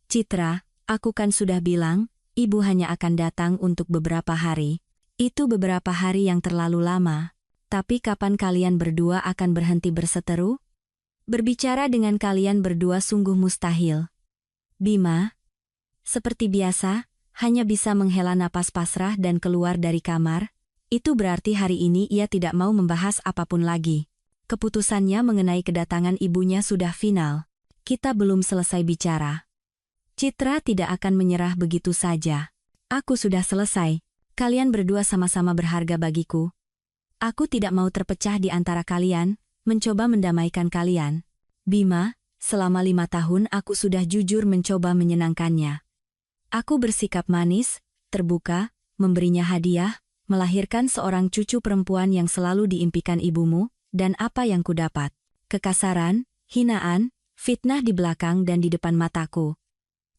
Citra, aku kan sudah bilang, ibu hanya akan datang untuk beberapa hari. Itu beberapa hari yang terlalu lama. Tapi kapan kalian berdua akan berhenti berseteru? Berbicara dengan kalian berdua sungguh mustahil. Bima, seperti biasa, hanya bisa menghela napas pasrah dan keluar dari kamar. Itu berarti hari ini ia tidak mau membahas apapun lagi. Keputusannya mengenai kedatangan ibunya sudah final. Kita belum selesai bicara. Citra tidak akan menyerah begitu saja. Aku sudah selesai. Kalian berdua sama-sama berharga bagiku. Aku tidak mau terpecah di antara kalian, mencoba mendamaikan kalian. Bima, selama 5 tahun aku sudah jujur mencoba menyenangkannya. Aku bersikap manis, terbuka, memberinya hadiah, melahirkan seorang cucu perempuan yang selalu diimpikan ibumu, dan apa yang kudapat? Kekasaran, hinaan, fitnah di belakang dan di depan mataku.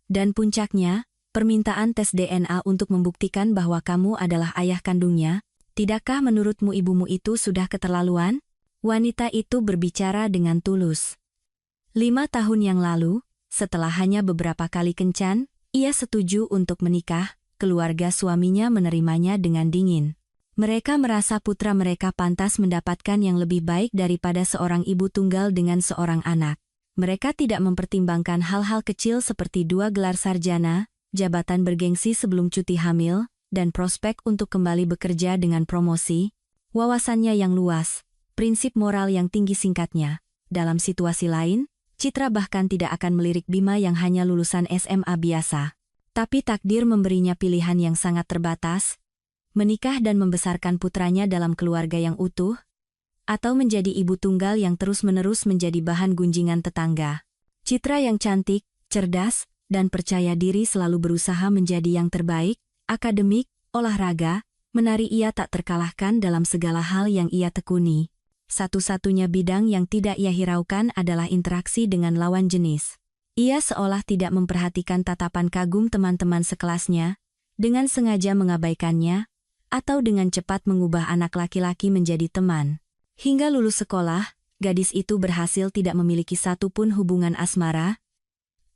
Dan puncaknya, permintaan tes DNA untuk membuktikan bahwa kamu adalah ayah kandungnya. Tidakkah menurutmu ibumu itu sudah keterlaluan? Wanita itu berbicara dengan tulus. 5 tahun yang lalu, setelah hanya beberapa kali kencan, ia setuju untuk menikah. Keluarga suaminya menerimanya dengan dingin. Mereka merasa putra mereka pantas mendapatkan yang lebih baik daripada seorang ibu tunggal dengan seorang anak. Mereka tidak mempertimbangkan hal-hal kecil seperti 2 gelar sarjana, jabatan bergengsi sebelum cuti hamil, dan prospek untuk kembali bekerja dengan promosi, wawasannya yang luas, prinsip moral yang tinggi singkatnya. Dalam situasi lain, Citra bahkan tidak akan melirik Bima yang hanya lulusan SMA biasa. Tapi takdir memberinya pilihan yang sangat terbatas, menikah dan membesarkan putranya dalam keluarga yang utuh, atau menjadi ibu tunggal yang terus-menerus menjadi bahan gunjingan tetangga. Citra yang cantik, cerdas, dan percaya diri selalu berusaha menjadi yang terbaik, akademik, olahraga, menari ia tak terkalahkan dalam segala hal yang ia tekuni. Satu-satunya bidang yang tidak ia hiraukan adalah interaksi dengan lawan jenis. Ia seolah tidak memperhatikan tatapan kagum teman-teman sekelasnya, dengan sengaja mengabaikannya, atau dengan cepat mengubah anak laki-laki menjadi teman. Hingga lulus sekolah, gadis itu berhasil tidak memiliki satupun hubungan asmara.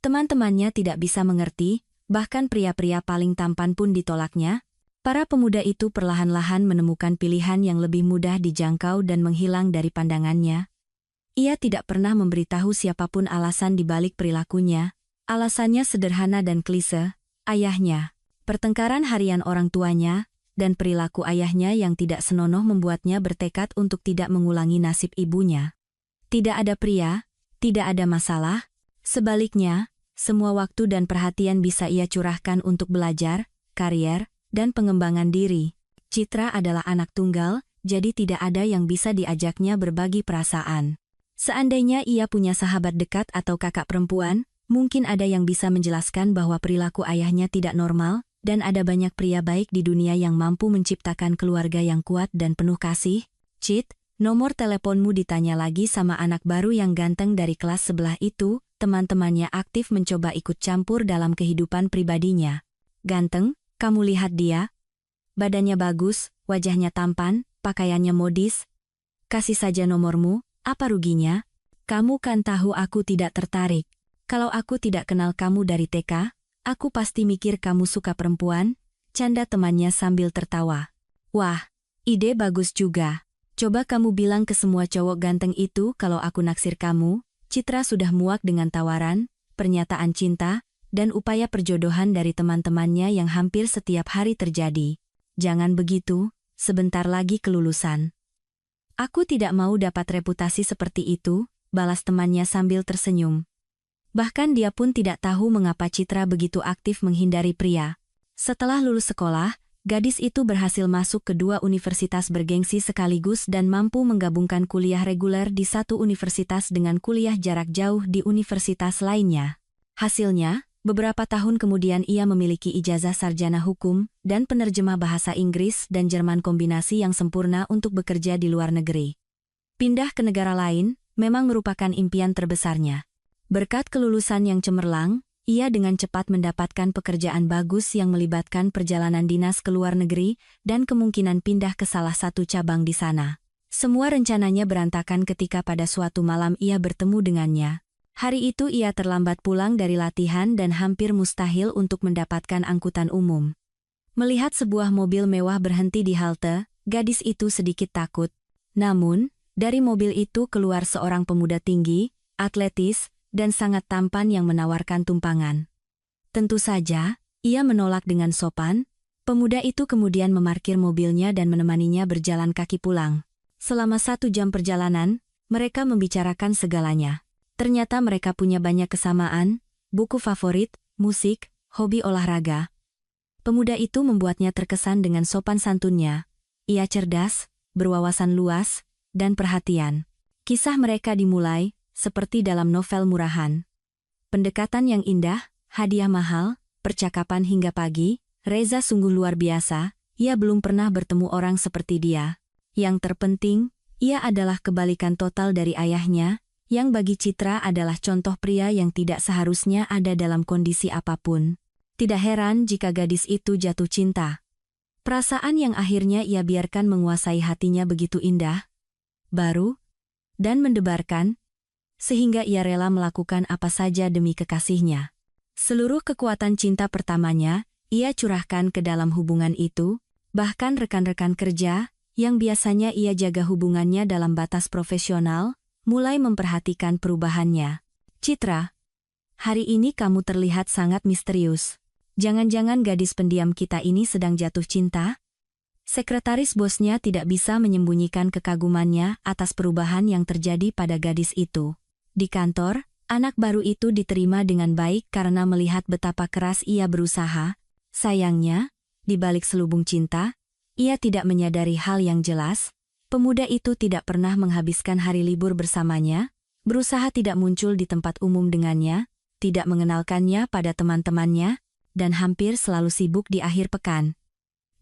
Teman-temannya tidak bisa mengerti, bahkan pria-pria paling tampan pun ditolaknya. Para pemuda itu perlahan-lahan menemukan pilihan yang lebih mudah dijangkau dan menghilang dari pandangannya. Ia tidak pernah memberitahu siapapun alasan di balik perilakunya. Alasannya sederhana dan klise, ayahnya. Pertengkaran harian orang tuanya, dan perilaku ayahnya yang tidak senonoh membuatnya bertekad untuk tidak mengulangi nasib ibunya. Tidak ada pria, tidak ada masalah. Sebaliknya, semua waktu dan perhatian bisa ia curahkan untuk belajar, karier, dan pengembangan diri. Citra adalah anak tunggal, jadi tidak ada yang bisa diajaknya berbagi perasaan. Seandainya ia punya sahabat dekat atau kakak perempuan, mungkin ada yang bisa menjelaskan bahwa perilaku ayahnya tidak normal, dan ada banyak pria baik di dunia yang mampu menciptakan keluarga yang kuat dan penuh kasih. Cit, nomor teleponmu ditanya lagi sama anak baru yang ganteng dari kelas sebelah itu. Teman-temannya aktif mencoba ikut campur dalam kehidupan pribadinya. Ganteng, kamu lihat dia? Badannya bagus, wajahnya tampan, pakaiannya modis. Kasih saja nomormu, apa ruginya? Kamu kan tahu aku tidak tertarik. Kalau aku tidak kenal kamu dari TK, aku pasti mikir kamu suka perempuan, canda temannya sambil tertawa. Wah, ide bagus juga. Coba kamu bilang ke semua cowok ganteng itu kalau aku naksir kamu. Citra sudah muak dengan tawaran, pernyataan cinta, dan upaya perjodohan dari teman-temannya yang hampir setiap hari terjadi. Jangan begitu, sebentar lagi kelulusan. Aku tidak mau dapat reputasi seperti itu, balas temannya sambil tersenyum. Bahkan dia pun tidak tahu mengapa Citra begitu aktif menghindari pria. Setelah lulus sekolah, gadis itu berhasil masuk ke 2 universitas bergengsi sekaligus dan mampu menggabungkan kuliah reguler di satu universitas dengan kuliah jarak jauh di universitas lainnya. Hasilnya, beberapa tahun kemudian ia memiliki ijazah sarjana hukum dan penerjemah bahasa Inggris dan Jerman kombinasi yang sempurna untuk bekerja di luar negeri. Pindah ke negara lain memang merupakan impian terbesarnya. Berkat kelulusan yang cemerlang, ia dengan cepat mendapatkan pekerjaan bagus yang melibatkan perjalanan dinas ke luar negeri dan kemungkinan pindah ke salah satu cabang di sana. Semua rencananya berantakan ketika pada suatu malam ia bertemu dengannya. Hari itu ia terlambat pulang dari latihan dan hampir mustahil untuk mendapatkan angkutan umum. Melihat sebuah mobil mewah berhenti di halte, gadis itu sedikit takut. Namun, dari mobil itu keluar seorang pemuda tinggi, atletis, dan sangat tampan yang menawarkan tumpangan. Tentu saja, ia menolak dengan sopan. Pemuda itu kemudian memarkir mobilnya dan menemaninya berjalan kaki pulang. Selama 1 jam perjalanan, mereka membicarakan segalanya. Ternyata mereka punya banyak kesamaan, buku favorit, musik, hobi olahraga. Pemuda itu membuatnya terkesan dengan sopan santunnya. Ia cerdas, berwawasan luas, dan perhatian. Kisah mereka dimulai, seperti dalam novel murahan. Pendekatan yang indah, hadiah mahal, percakapan hingga pagi. Reza sungguh luar biasa, ia belum pernah bertemu orang seperti dia. Yang terpenting, ia adalah kebalikan total dari ayahnya, yang bagi Citra adalah contoh pria yang tidak seharusnya ada dalam kondisi apapun. Tidak heran jika gadis itu jatuh cinta. Perasaan yang akhirnya ia biarkan menguasai hatinya begitu indah, baru, dan mendebarkan, sehingga ia rela melakukan apa saja demi kekasihnya. Seluruh kekuatan cinta pertamanya, ia curahkan ke dalam hubungan itu, bahkan rekan-rekan kerja, yang biasanya ia jaga hubungannya dalam batas profesional, mulai memperhatikan perubahannya. Citra, hari ini kamu terlihat sangat misterius. Jangan-jangan gadis pendiam kita ini sedang jatuh cinta? Sekretaris bosnya tidak bisa menyembunyikan kekagumannya atas perubahan yang terjadi pada gadis itu. Di kantor, anak baru itu diterima dengan baik karena melihat betapa keras ia berusaha. Sayangnya, di balik selubung cinta, ia tidak menyadari hal yang jelas. Pemuda itu tidak pernah menghabiskan hari libur bersamanya, berusaha tidak muncul di tempat umum dengannya, tidak mengenalkannya pada teman-temannya, dan hampir selalu sibuk di akhir pekan.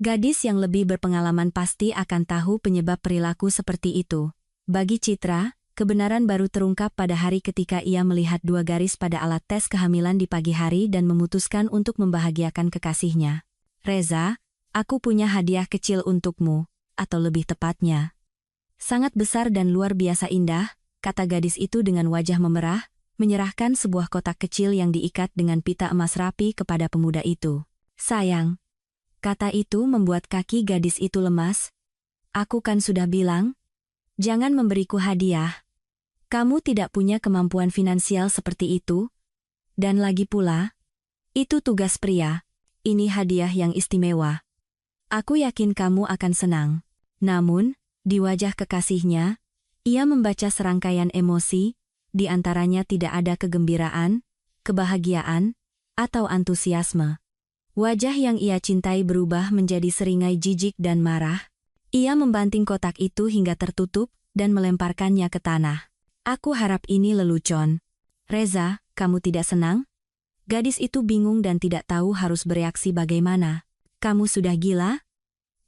Gadis yang lebih berpengalaman pasti akan tahu penyebab perilaku seperti itu. Bagi Citra, kebenaran baru terungkap pada hari ketika ia melihat 2 garis pada alat tes kehamilan di pagi hari dan memutuskan untuk membahagiakan kekasihnya. Reza, aku punya hadiah kecil untukmu, atau lebih tepatnya. Sangat besar dan luar biasa indah, kata gadis itu dengan wajah memerah, menyerahkan sebuah kotak kecil yang diikat dengan pita emas rapi kepada pemuda itu. Sayang, kata itu membuat kaki gadis itu lemas. Aku kan sudah bilang, jangan memberiku hadiah. Kamu tidak punya kemampuan finansial seperti itu. Dan lagi pula, itu tugas pria. Ini hadiah yang istimewa. Aku yakin kamu akan senang. Namun, di wajah kekasihnya, ia membaca serangkaian emosi, di antaranya tidak ada kegembiraan, kebahagiaan, atau antusiasme. Wajah yang ia cintai berubah menjadi seringai jijik dan marah. Ia membanting kotak itu hingga tertutup dan melemparkannya ke tanah. Aku harap ini lelucon. Reza, kamu tidak senang? Gadis itu bingung dan tidak tahu harus bereaksi bagaimana. Kamu sudah gila?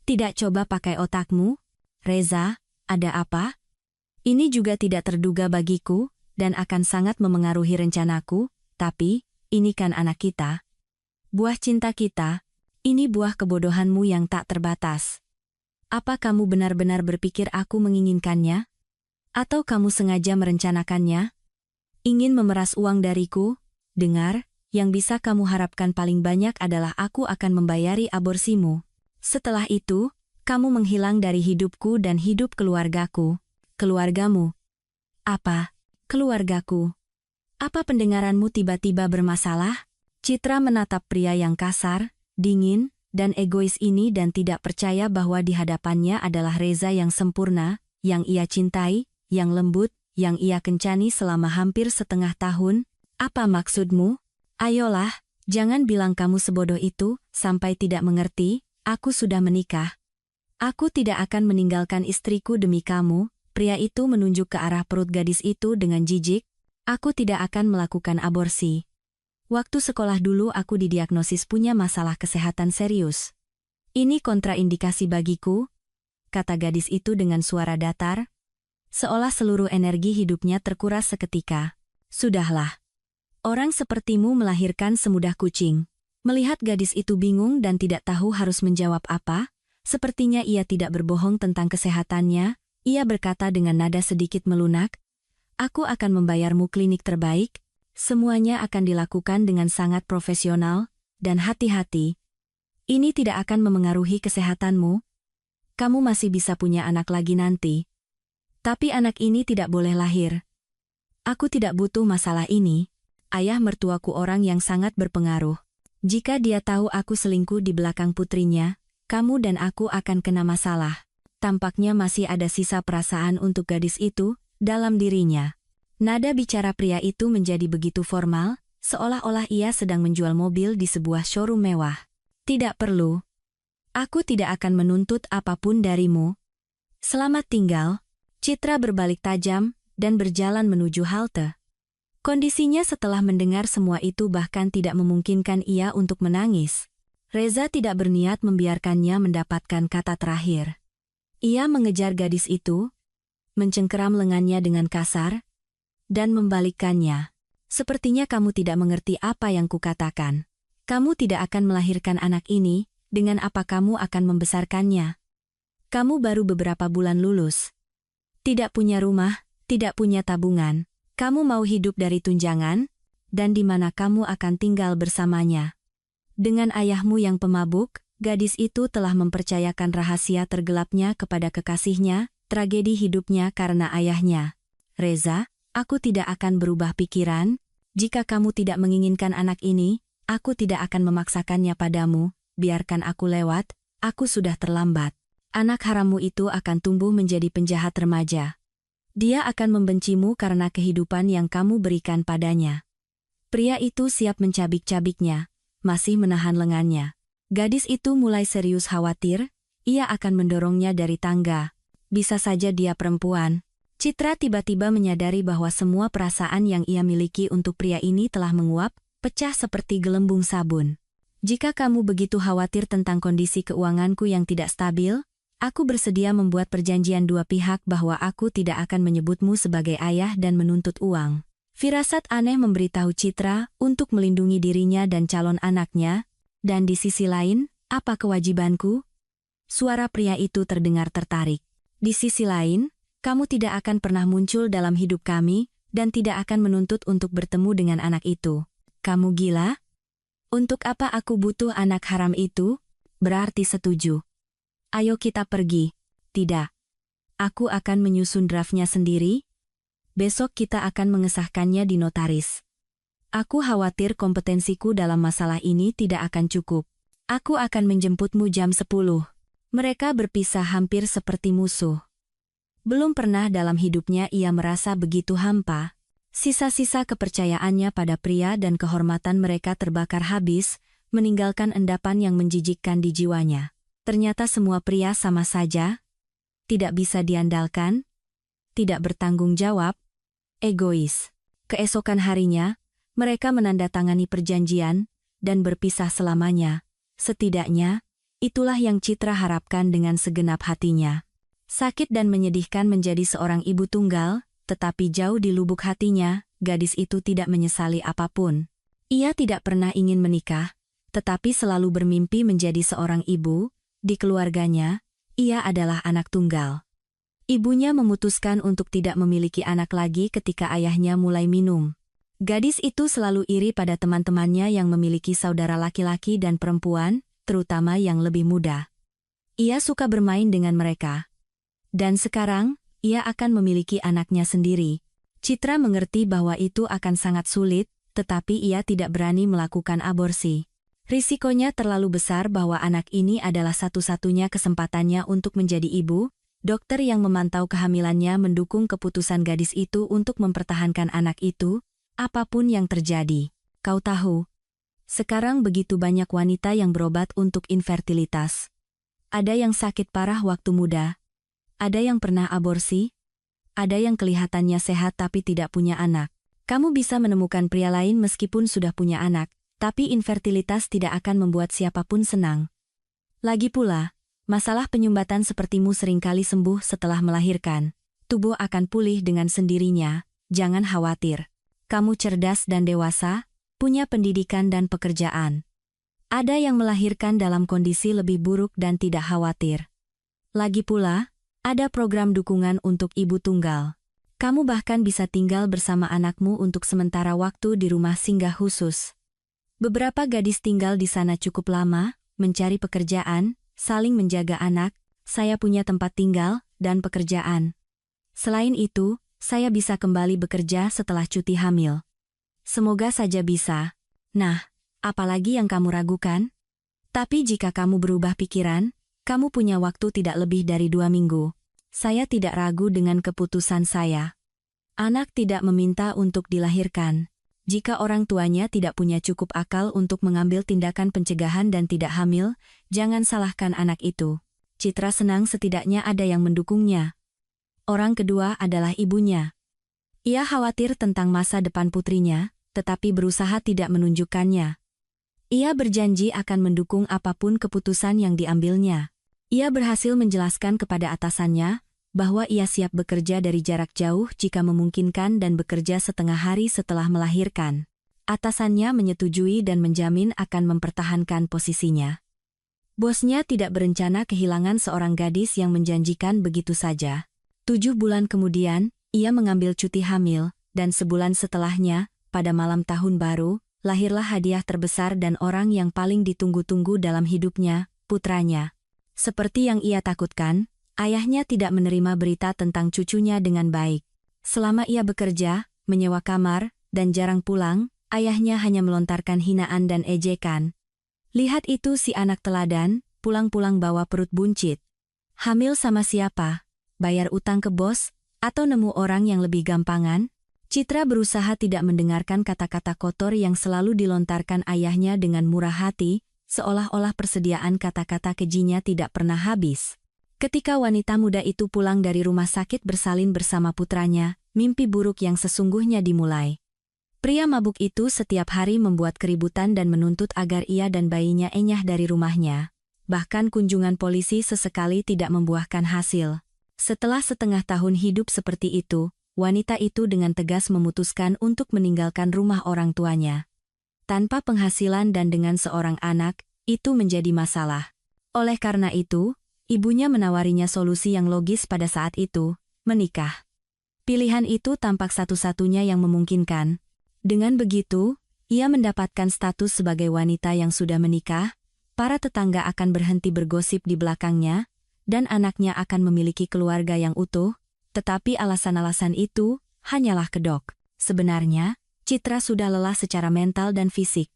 Tidak coba pakai otakmu? Reza, ada apa? Ini juga tidak terduga bagiku, dan akan sangat memengaruhi rencanaku, tapi, ini kan anak kita. Buah cinta kita, ini buah kebodohanmu yang tak terbatas. Apa kamu benar-benar berpikir aku menginginkannya? Atau kamu sengaja merencanakannya? Ingin memeras uang dariku? Dengar, yang bisa kamu harapkan paling banyak adalah aku akan membayari aborsimu. Setelah itu, kamu menghilang dari hidupku dan hidup keluargaku. Keluargamu. Apa? Keluargaku. Apa pendengaranmu tiba-tiba bermasalah? Citra menatap pria yang kasar, dingin, dan egois ini dan tidak percaya bahwa di hadapannya adalah Reza yang sempurna, yang ia cintai, yang lembut, yang ia kencani selama hampir setengah tahun. Apa maksudmu? Ayolah, jangan bilang kamu sebodoh itu, sampai tidak mengerti, aku sudah menikah. Aku tidak akan meninggalkan istriku demi kamu. Pria itu menunjuk ke arah perut gadis itu dengan jijik. Aku tidak akan melakukan aborsi. Waktu sekolah dulu aku didiagnosis punya masalah kesehatan serius. Ini kontraindikasi bagiku, kata gadis itu dengan suara datar, seolah seluruh energi hidupnya terkuras seketika. Sudahlah. Orang sepertimu melahirkan semudah kucing. Melihat gadis itu bingung dan tidak tahu harus menjawab apa, sepertinya ia tidak berbohong tentang kesehatannya, ia berkata dengan nada sedikit melunak, Aku akan membayarmu klinik terbaik. Semuanya akan dilakukan dengan sangat profesional, dan hati-hati. Ini tidak akan memengaruhi kesehatanmu. Kamu masih bisa punya anak lagi nanti. Tapi anak ini tidak boleh lahir. Aku tidak butuh masalah ini. Ayah mertuaku orang yang sangat berpengaruh. Jika dia tahu aku selingkuh di belakang putrinya, kamu dan aku akan kena masalah. Tampaknya masih ada sisa perasaan untuk gadis itu dalam dirinya. Nada bicara pria itu menjadi begitu formal, seolah-olah ia sedang menjual mobil di sebuah showroom mewah. Tidak perlu. Aku tidak akan menuntut apapun darimu. Selamat tinggal. Citra berbalik tajam dan berjalan menuju halte. Kondisinya setelah mendengar semua itu bahkan tidak memungkinkan ia untuk menangis. Reza tidak berniat membiarkannya mendapatkan kata terakhir. Ia mengejar gadis itu, mencengkeram lengannya dengan kasar, dan membalikkannya. Sepertinya kamu tidak mengerti apa yang kukatakan. Kamu tidak akan melahirkan anak ini, dengan apa kamu akan membesarkannya? Kamu baru beberapa bulan lulus. Tidak punya rumah, tidak punya tabungan. Kamu mau hidup dari tunjangan? Dan di mana kamu akan tinggal bersamanya? Dengan ayahmu yang pemabuk, gadis itu telah mempercayakan rahasia tergelapnya kepada kekasihnya, tragedi hidupnya karena ayahnya. Reza, aku tidak akan berubah pikiran. Jika kamu tidak menginginkan anak ini, aku tidak akan memaksakannya padamu. Biarkan aku lewat, aku sudah terlambat. Anak harammu itu akan tumbuh menjadi penjahat remaja. Dia akan membencimu karena kehidupan yang kamu berikan padanya. Pria itu siap mencabik-cabiknya, masih menahan lengannya. Gadis itu mulai serius khawatir, ia akan mendorongnya dari tangga. Bisa saja dia perempuan. Citra tiba-tiba menyadari bahwa semua perasaan yang ia miliki untuk pria ini telah menguap, pecah seperti gelembung sabun. Jika kamu begitu khawatir tentang kondisi keuanganku yang tidak stabil, aku bersedia membuat perjanjian dua pihak bahwa aku tidak akan menyebutmu sebagai ayah dan menuntut uang. Firasat aneh memberitahu Citra untuk melindungi dirinya dan calon anaknya, dan di sisi lain, apa kewajibanku? Suara pria itu terdengar tertarik. Di sisi lain, kamu tidak akan pernah muncul dalam hidup kami, dan tidak akan menuntut untuk bertemu dengan anak itu. Kamu gila? Untuk apa aku butuh anak haram itu? Berarti setuju. Ayo kita pergi. Tidak. Aku akan menyusun draftnya sendiri. Besok kita akan mengesahkannya di notaris. Aku khawatir kompetensiku dalam masalah ini tidak akan cukup. Aku akan menjemputmu jam 10. Mereka berpisah hampir seperti musuh. Belum pernah dalam hidupnya ia merasa begitu hampa. Sisa-sisa kepercayaannya pada pria dan kehormatan mereka terbakar habis, meninggalkan endapan yang menjijikkan di jiwanya. Ternyata semua pria sama saja. Tidak bisa diandalkan. Tidak bertanggung jawab. Egois. Keesokan harinya, mereka menandatangani perjanjian, dan berpisah selamanya. Setidaknya, itulah yang Citra harapkan dengan segenap hatinya. Sakit dan menyedihkan menjadi seorang ibu tunggal, tetapi jauh di lubuk hatinya, gadis itu tidak menyesali apapun. Ia tidak pernah ingin menikah, tetapi selalu bermimpi menjadi seorang ibu. Di keluarganya, ia adalah anak tunggal. Ibunya memutuskan untuk tidak memiliki anak lagi ketika ayahnya mulai minum. Gadis itu selalu iri pada teman-temannya yang memiliki saudara laki-laki dan perempuan, terutama yang lebih muda. Ia suka bermain dengan mereka. Dan sekarang, ia akan memiliki anaknya sendiri. Citra mengerti bahwa itu akan sangat sulit, tetapi ia tidak berani melakukan aborsi. Risikonya terlalu besar bahwa anak ini adalah satu-satunya kesempatannya untuk menjadi ibu. Dokter yang memantau kehamilannya mendukung keputusan gadis itu untuk mempertahankan anak itu, apapun yang terjadi. Kau tahu, sekarang begitu banyak wanita yang berobat untuk infertilitas. Ada yang sakit parah waktu muda. Ada yang pernah aborsi, ada yang kelihatannya sehat tapi tidak punya anak. Kamu bisa menemukan pria lain meskipun sudah punya anak, tapi infertilitas tidak akan membuat siapapun senang. Lagi pula, masalah penyumbatan sepertimu seringkali sembuh setelah melahirkan. Tubuh akan pulih dengan sendirinya, jangan khawatir. Kamu cerdas dan dewasa, punya pendidikan dan pekerjaan. Ada yang melahirkan dalam kondisi lebih buruk dan tidak khawatir. Lagi pula, ada program dukungan untuk ibu tunggal. Kamu bahkan bisa tinggal bersama anakmu untuk sementara waktu di rumah singgah khusus. Beberapa gadis tinggal di sana cukup lama, mencari pekerjaan, saling menjaga anak, saya punya tempat tinggal, dan pekerjaan. Selain itu, saya bisa kembali bekerja setelah cuti hamil. Semoga saja bisa. Nah, apalagi yang kamu ragukan? Tapi jika kamu berubah pikiran, kamu punya waktu tidak lebih dari 2 minggu. Saya tidak ragu dengan keputusan saya. Anak tidak meminta untuk dilahirkan. Jika orang tuanya tidak punya cukup akal untuk mengambil tindakan pencegahan dan tidak hamil, jangan salahkan anak itu. Citra senang setidaknya ada yang mendukungnya. Orang kedua adalah ibunya. Ia khawatir tentang masa depan putrinya, tetapi berusaha tidak menunjukkannya. Ia berjanji akan mendukung apapun keputusan yang diambilnya. Ia berhasil menjelaskan kepada atasannya bahwa ia siap bekerja dari jarak jauh jika memungkinkan dan bekerja setengah hari setelah melahirkan. Atasannya menyetujui dan menjamin akan mempertahankan posisinya. Bosnya tidak berencana kehilangan seorang gadis yang menjanjikan begitu saja. 7 bulan kemudian, ia mengambil cuti hamil, dan sebulan setelahnya, pada malam tahun baru, lahirlah hadiah terbesar dan orang yang paling ditunggu-tunggu dalam hidupnya, putranya. Seperti yang ia takutkan, ayahnya tidak menerima berita tentang cucunya dengan baik. Selama ia bekerja, menyewa kamar, dan jarang pulang, ayahnya hanya melontarkan hinaan dan ejekan. Lihat itu si anak teladan, pulang-pulang bawa perut buncit. Hamil sama siapa? Bayar utang ke bos? Atau nemu orang yang lebih gampangan? Citra berusaha tidak mendengarkan kata-kata kotor yang selalu dilontarkan ayahnya dengan murah hati, seolah-olah persediaan kata-kata kejinya tidak pernah habis. Ketika wanita muda itu pulang dari rumah sakit bersalin bersama putranya, mimpi buruk yang sesungguhnya dimulai. Pria mabuk itu setiap hari membuat keributan dan menuntut agar ia dan bayinya enyah dari rumahnya. Bahkan kunjungan polisi sesekali tidak membuahkan hasil. Setelah setengah tahun hidup seperti itu, wanita itu dengan tegas memutuskan untuk meninggalkan rumah orang tuanya. Tanpa penghasilan dan dengan seorang anak, itu menjadi masalah. Oleh karena itu, ibunya menawarinya solusi yang logis pada saat itu, menikah. Pilihan itu tampak satu-satunya yang memungkinkan. Dengan begitu, ia mendapatkan status sebagai wanita yang sudah menikah, para tetangga akan berhenti bergosip di belakangnya, dan anaknya akan memiliki keluarga yang utuh, tetapi alasan-alasan itu hanyalah kedok. Sebenarnya, Citra sudah lelah secara mental dan fisik.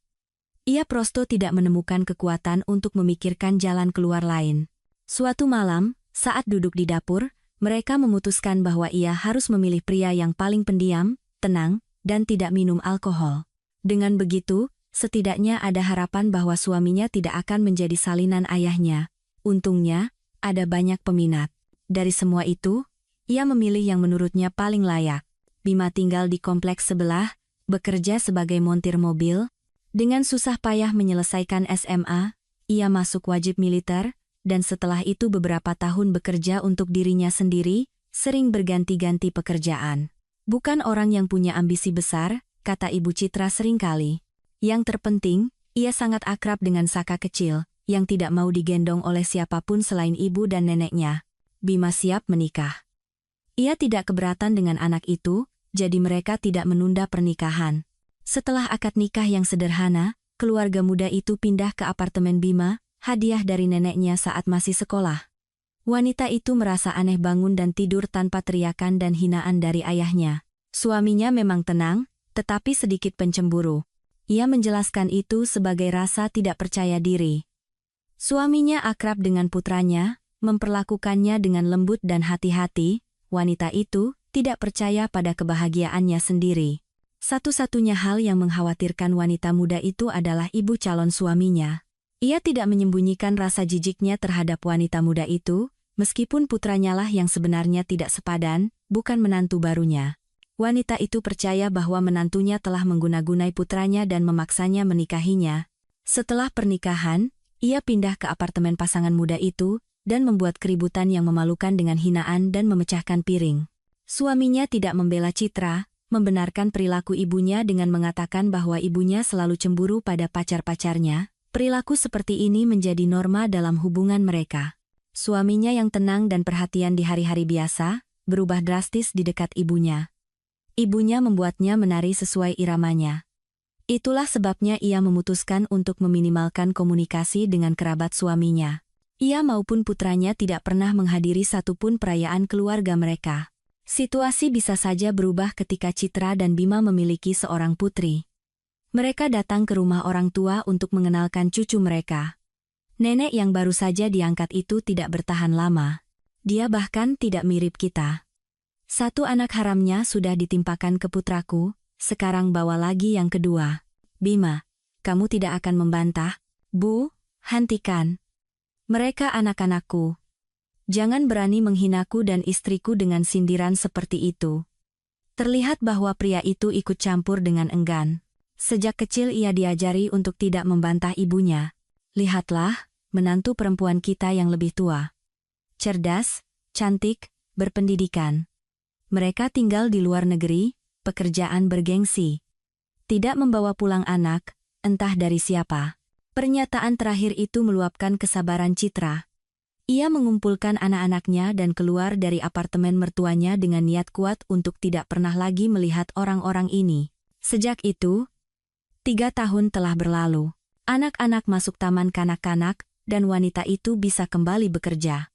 Ia prosto tidak menemukan kekuatan untuk memikirkan jalan keluar lain. Suatu malam, saat duduk di dapur, mereka memutuskan bahwa ia harus memilih pria yang paling pendiam, tenang, dan tidak minum alkohol. Dengan begitu, setidaknya ada harapan bahwa suaminya tidak akan menjadi salinan ayahnya. Untungnya, ada banyak peminat. Dari semua itu, ia memilih yang menurutnya paling layak. Bima tinggal di kompleks sebelah, bekerja sebagai montir mobil. Dengan susah payah menyelesaikan SMA, ia masuk wajib militer, dan setelah itu beberapa tahun bekerja untuk dirinya sendiri, sering berganti-ganti pekerjaan. Bukan orang yang punya ambisi besar, kata Ibu Citra seringkali. Yang terpenting, ia sangat akrab dengan Saka kecil, yang tidak mau digendong oleh siapapun selain ibu dan neneknya. Bima siap menikah. Ia tidak keberatan dengan anak itu, jadi mereka tidak menunda pernikahan. Setelah akad nikah yang sederhana, keluarga muda itu pindah ke apartemen Bima, hadiah dari neneknya saat masih sekolah. Wanita itu merasa aneh bangun dan tidur tanpa teriakan dan hinaan dari ayahnya. Suaminya memang tenang, tetapi sedikit pencemburu. Ia menjelaskan itu sebagai rasa tidak percaya diri. Suaminya akrab dengan putranya, memperlakukannya dengan lembut dan hati-hati. Wanita itu tidak percaya pada kebahagiaannya sendiri. Satu-satunya hal yang mengkhawatirkan wanita muda itu adalah ibu calon suaminya. Ia tidak menyembunyikan rasa jijiknya terhadap wanita muda itu, meskipun putranya lah yang sebenarnya tidak sepadan, bukan menantu barunya. Wanita itu percaya bahwa menantunya telah mengguna-gunai putranya dan memaksanya menikahinya. Setelah pernikahan, ia pindah ke apartemen pasangan muda itu, dan membuat keributan yang memalukan dengan hinaan dan memecahkan piring. Suaminya tidak membela Citra, membenarkan perilaku ibunya dengan mengatakan bahwa ibunya selalu cemburu pada pacar-pacarnya. Perilaku seperti ini menjadi norma dalam hubungan mereka. Suaminya yang tenang dan perhatian di hari-hari biasa, berubah drastis di dekat ibunya. Ibunya membuatnya menari sesuai iramanya. Itulah sebabnya ia memutuskan untuk meminimalkan komunikasi dengan kerabat suaminya. Ia maupun putranya tidak pernah menghadiri satupun perayaan keluarga mereka. Situasi bisa saja berubah ketika Citra dan Bima memiliki seorang putri. Mereka datang ke rumah orang tua untuk mengenalkan cucu mereka. Nenek yang baru saja diangkat itu tidak bertahan lama. Dia bahkan tidak mirip kita. Satu anak haramnya sudah ditimpakan ke putraku, sekarang bawa lagi yang kedua. Bima, kamu tidak akan membantah? Bu, hentikan. Mereka anak-anakku. Jangan berani menghinaku dan istriku dengan sindiran seperti itu. Terlihat bahwa pria itu ikut campur dengan enggan. Sejak kecil ia diajari untuk tidak membantah ibunya. Lihatlah, menantu perempuan kita yang lebih tua. Cerdas, cantik, berpendidikan. Mereka tinggal di luar negeri, pekerjaan bergengsi. Tidak membawa pulang anak, entah dari siapa. Pernyataan terakhir itu meluapkan kesabaran Citra. Ia mengumpulkan anak-anaknya dan keluar dari apartemen mertuanya dengan niat kuat untuk tidak pernah lagi melihat orang-orang ini. Sejak itu, 3 tahun telah berlalu. Anak-anak masuk taman kanak-kanak, dan wanita itu bisa kembali bekerja.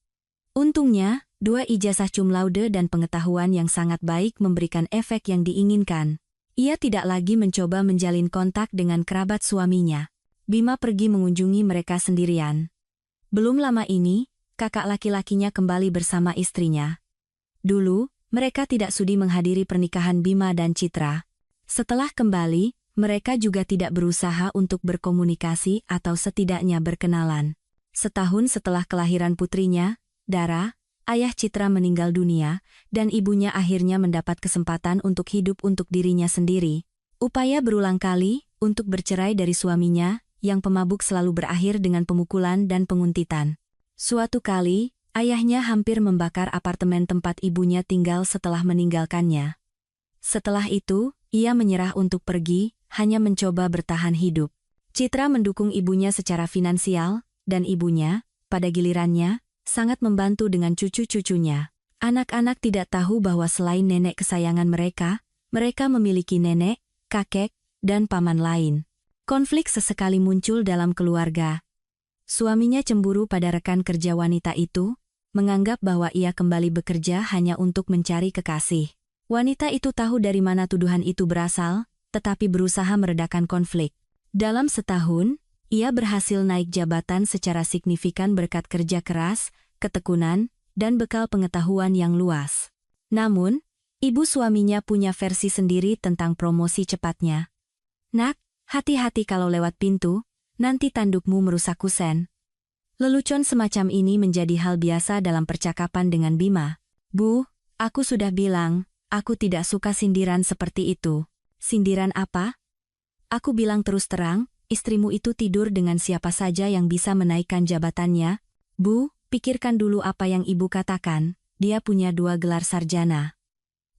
Untungnya, 2 ijazah cum laude dan pengetahuan yang sangat baik memberikan efek yang diinginkan. Ia tidak lagi mencoba menjalin kontak dengan kerabat suaminya. Bima pergi mengunjungi mereka sendirian. Belum lama ini, kakak laki-lakinya kembali bersama istrinya. Dulu, mereka tidak sudi menghadiri pernikahan Bima dan Citra. Setelah kembali, mereka juga tidak berusaha untuk berkomunikasi atau setidaknya berkenalan. Setahun setelah kelahiran putrinya, Dara, ayah Citra meninggal dunia, dan ibunya akhirnya mendapat kesempatan untuk hidup untuk dirinya sendiri. Upaya berulang kali untuk bercerai dari suaminya, yang pemabuk selalu berakhir dengan pemukulan dan penguntitan. Suatu kali, ayahnya hampir membakar apartemen tempat ibunya tinggal setelah meninggalkannya. Setelah itu, ia menyerah untuk pergi, hanya mencoba bertahan hidup. Citra mendukung ibunya secara finansial, dan ibunya, pada gilirannya, sangat membantu dengan cucu-cucunya. Anak-anak tidak tahu bahwa selain nenek kesayangan mereka, mereka memiliki nenek, kakek, dan paman lain. Konflik sesekali muncul dalam keluarga. Suaminya cemburu pada rekan kerja wanita itu, menganggap bahwa ia kembali bekerja hanya untuk mencari kekasih. Wanita itu tahu dari mana tuduhan itu berasal, tetapi berusaha meredakan konflik. Dalam setahun, ia berhasil naik jabatan secara signifikan berkat kerja keras, ketekunan, dan bekal pengetahuan yang luas. Namun, ibu suaminya punya versi sendiri tentang promosi cepatnya. Nak, hati-hati kalau lewat pintu, nanti tandukmu merusak kusen. Lelucon semacam ini menjadi hal biasa dalam percakapan dengan Bima. Bu, aku sudah bilang, aku tidak suka sindiran seperti itu. Sindiran apa? Aku bilang terus terang, istrimu itu tidur dengan siapa saja yang bisa menaikkan jabatannya. Bu, pikirkan dulu apa yang ibu katakan, dia punya 2 gelar sarjana.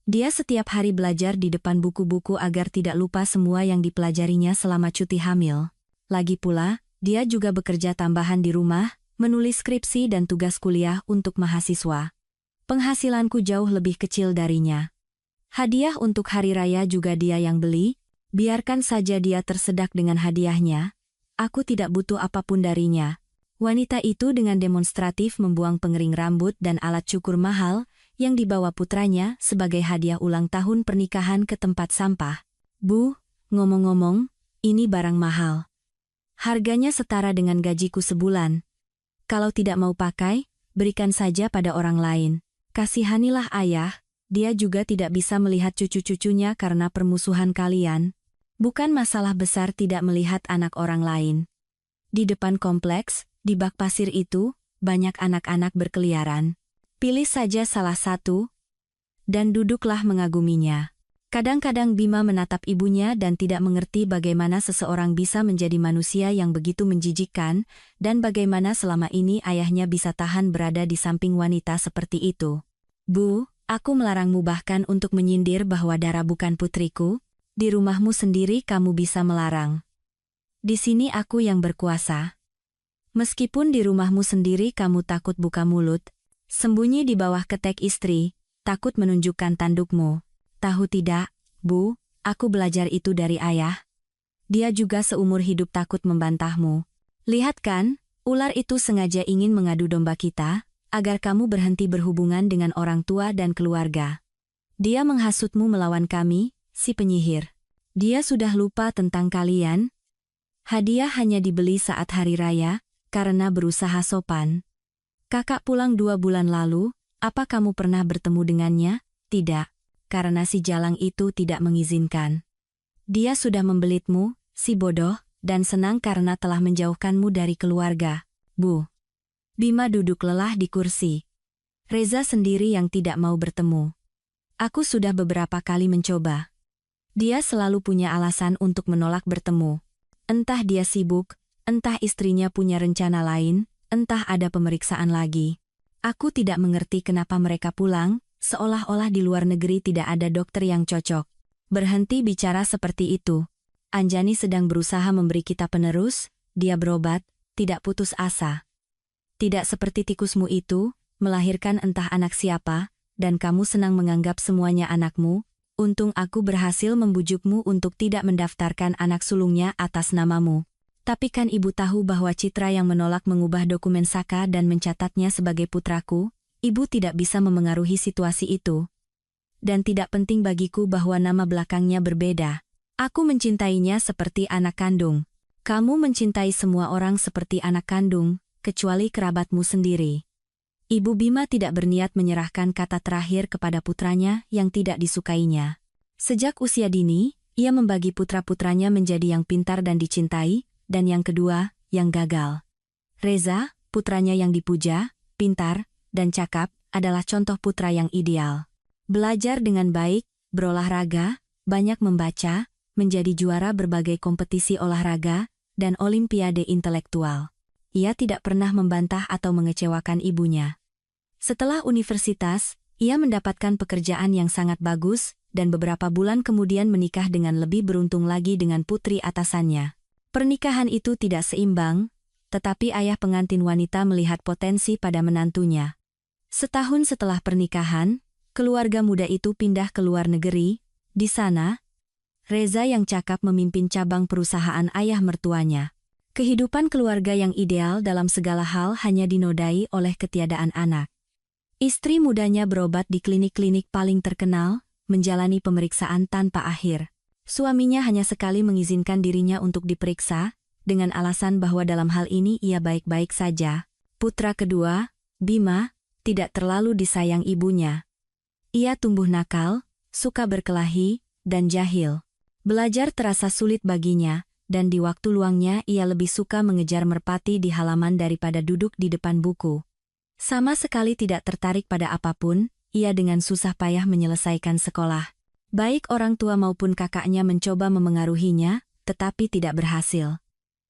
Dia setiap hari belajar di depan buku-buku agar tidak lupa semua yang dipelajarinya selama cuti hamil. Lagi pula, dia juga bekerja tambahan di rumah, menulis skripsi dan tugas kuliah untuk mahasiswa. Penghasilanku jauh lebih kecil darinya. Hadiah untuk hari raya juga dia yang beli, biarkan saja dia tersedak dengan hadiahnya. Aku tidak butuh apapun darinya. Wanita itu dengan demonstratif membuang pengering rambut dan alat cukur mahal, yang dibawa putranya sebagai hadiah ulang tahun pernikahan ke tempat sampah. Bu, ngomong-ngomong, ini barang mahal. Harganya setara dengan gajiku sebulan. Kalau tidak mau pakai, berikan saja pada orang lain. Kasihanilah ayah, dia juga tidak bisa melihat cucu-cucunya karena permusuhan kalian. Bukan masalah besar tidak melihat anak orang lain. Di depan kompleks, di bak pasir itu, banyak anak-anak berkeliaran. Pilih saja salah satu, dan duduklah mengaguminya. Kadang-kadang Bima menatap ibunya dan tidak mengerti bagaimana seseorang bisa menjadi manusia yang begitu menjijikkan, dan bagaimana selama ini ayahnya bisa tahan berada di samping wanita seperti itu. Bu, aku melarangmu bahkan untuk menyindir bahwa Dara bukan putriku. Di rumahmu sendiri kamu bisa melarang. Di sini aku yang berkuasa. Meskipun di rumahmu sendiri kamu takut buka mulut, sembunyi di bawah ketek istri, takut menunjukkan tandukmu. Tahu tidak, Bu, aku belajar itu dari ayah. Dia juga seumur hidup takut membantahmu. Lihat kan, ular itu sengaja ingin mengadu domba kita, agar kamu berhenti berhubungan dengan orang tua dan keluarga. Dia menghasutmu melawan kami, si penyihir. Dia sudah lupa tentang kalian. Hadiah hanya dibeli saat hari raya, karena berusaha sopan. Kakak pulang 2 bulan lalu, apa kamu pernah bertemu dengannya? Tidak, karena si jalang itu tidak mengizinkan. Dia sudah membelitmu, si bodoh, dan senang karena telah menjauhkanmu dari keluarga. Bu. Bima duduk lelah di kursi. Reza sendiri yang tidak mau bertemu. Aku sudah beberapa kali mencoba. Dia selalu punya alasan untuk menolak bertemu. Entah dia sibuk, entah istrinya punya rencana lain, entah ada pemeriksaan lagi. Aku tidak mengerti kenapa mereka pulang, seolah-olah di luar negeri tidak ada dokter yang cocok. Berhenti bicara seperti itu. Anjani sedang berusaha memberi kita penerus, dia berobat, tidak putus asa. Tidak seperti tikusmu itu, melahirkan entah anak siapa, dan kamu senang menganggap semuanya anakmu. Untung aku berhasil membujukmu untuk tidak mendaftarkan anak sulungnya atas namamu. Tapi kan ibu tahu bahwa Citra yang menolak mengubah dokumen Saka dan mencatatnya sebagai putraku, ibu tidak bisa memengaruhi situasi itu. Dan tidak penting bagiku bahwa nama belakangnya berbeda. Aku mencintainya seperti anak kandung. Kamu mencintai semua orang seperti anak kandung, kecuali kerabatmu sendiri. Ibu Bima tidak berniat menyerahkan kata terakhir kepada putranya yang tidak disukainya. Sejak usia dini, ia membagi putra-putranya menjadi yang pintar dan dicintai, dan yang kedua, yang gagal. Reza, putranya yang dipuja, pintar, dan cakap, adalah contoh putra yang ideal. Belajar dengan baik, berolahraga, banyak membaca, menjadi juara berbagai kompetisi olahraga, dan olimpiade intelektual. Ia tidak pernah membantah atau mengecewakan ibunya. Setelah universitas, ia mendapatkan pekerjaan yang sangat bagus, dan beberapa bulan kemudian menikah dengan lebih beruntung lagi dengan putri atasannya. Pernikahan itu tidak seimbang, tetapi ayah pengantin wanita melihat potensi pada menantunya. Setahun setelah pernikahan, keluarga muda itu pindah ke luar negeri. Di sana, Reza yang cakap memimpin cabang perusahaan ayah mertuanya. Kehidupan keluarga yang ideal dalam segala hal hanya dinodai oleh ketiadaan anak. Istri mudanya berobat di klinik-klinik paling terkenal, menjalani pemeriksaan tanpa akhir. Suaminya hanya sekali mengizinkan dirinya untuk diperiksa, dengan alasan bahwa dalam hal ini ia baik-baik saja. Putra kedua, Bima, tidak terlalu disayang ibunya. Ia tumbuh nakal, suka berkelahi, dan jahil. Belajar terasa sulit baginya, dan di waktu luangnya ia lebih suka mengejar merpati di halaman daripada duduk di depan buku. Sama sekali tidak tertarik pada apapun, ia dengan susah payah menyelesaikan sekolah. Baik orang tua maupun kakaknya mencoba memengaruhinya, tetapi tidak berhasil.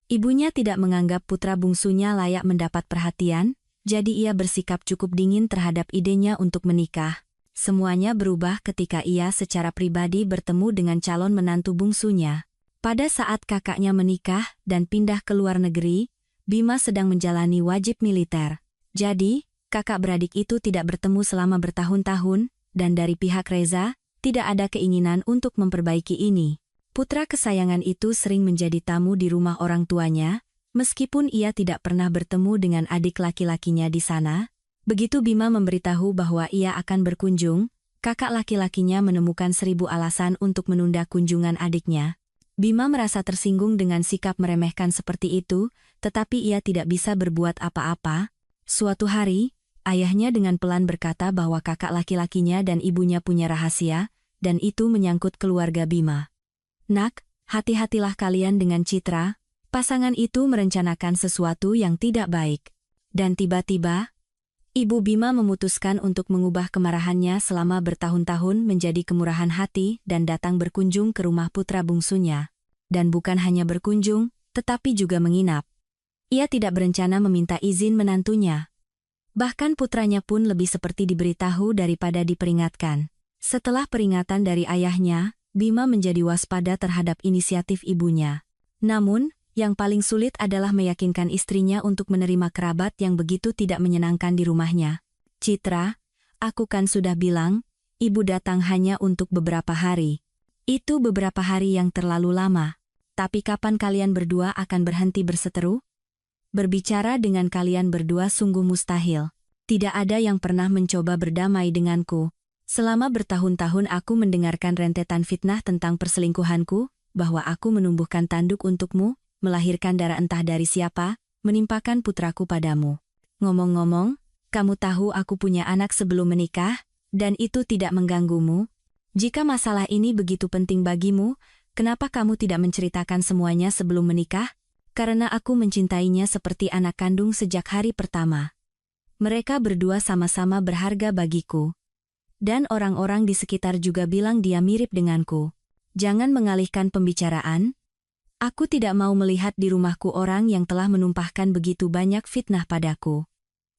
Ibunya tidak menganggap putra bungsunya layak mendapat perhatian, jadi ia bersikap cukup dingin terhadap idenya untuk menikah. Semuanya berubah ketika ia secara pribadi bertemu dengan calon menantu bungsunya. Pada saat kakaknya menikah dan pindah ke luar negeri, Bima sedang menjalani wajib militer. Jadi, kakak beradik itu tidak bertemu selama bertahun-tahun, dan dari pihak Reza, tidak ada keinginan untuk memperbaiki ini. Putra kesayangan itu sering menjadi tamu di rumah orang tuanya, meskipun ia tidak pernah bertemu dengan adik laki-lakinya di sana. Begitu Bima memberitahu bahwa ia akan berkunjung, kakak laki-lakinya menemukan 1000 alasan untuk menunda kunjungan adiknya. Bima merasa tersinggung dengan sikap meremehkan seperti itu, tetapi ia tidak bisa berbuat apa-apa. Suatu hari, ayahnya dengan pelan berkata bahwa kakak laki-lakinya dan ibunya punya rahasia, dan itu menyangkut keluarga Bima. Nak, hati-hatilah kalian dengan Citra, pasangan itu merencanakan sesuatu yang tidak baik. Dan tiba-tiba, Ibu Bima memutuskan untuk mengubah kemarahannya selama bertahun-tahun menjadi kemurahan hati dan datang berkunjung ke rumah putra bungsunya. Dan bukan hanya berkunjung, tetapi juga menginap. Ia tidak berencana meminta izin menantunya. Bahkan putranya pun lebih seperti diberitahu daripada diperingatkan. Setelah peringatan dari ayahnya, Bima menjadi waspada terhadap inisiatif ibunya. Namun, yang paling sulit adalah meyakinkan istrinya untuk menerima kerabat yang begitu tidak menyenangkan di rumahnya. Citra, Aku kan sudah bilang, ibu datang hanya untuk beberapa hari. Itu beberapa hari yang terlalu lama. Tapi kapan kalian berdua akan berhenti berseteru? Berbicara dengan kalian berdua sungguh mustahil. Tidak ada yang pernah mencoba berdamai denganku. Selama bertahun-tahun aku mendengarkan rentetan fitnah tentang perselingkuhanku, bahwa aku menumbuhkan tanduk untukmu, melahirkan darah entah dari siapa, menimpakan putraku padamu. Ngomong-ngomong, kamu tahu aku punya anak sebelum menikah, dan itu tidak mengganggumu? Jika masalah ini begitu penting bagimu, kenapa kamu tidak menceritakan semuanya sebelum menikah? Karena aku mencintainya seperti anak kandung sejak hari pertama. Mereka berdua sama-sama berharga bagiku. Dan orang-orang di sekitar juga bilang dia mirip denganku. Jangan mengalihkan pembicaraan. Aku tidak mau melihat di rumahku orang yang telah menumpahkan begitu banyak fitnah padaku.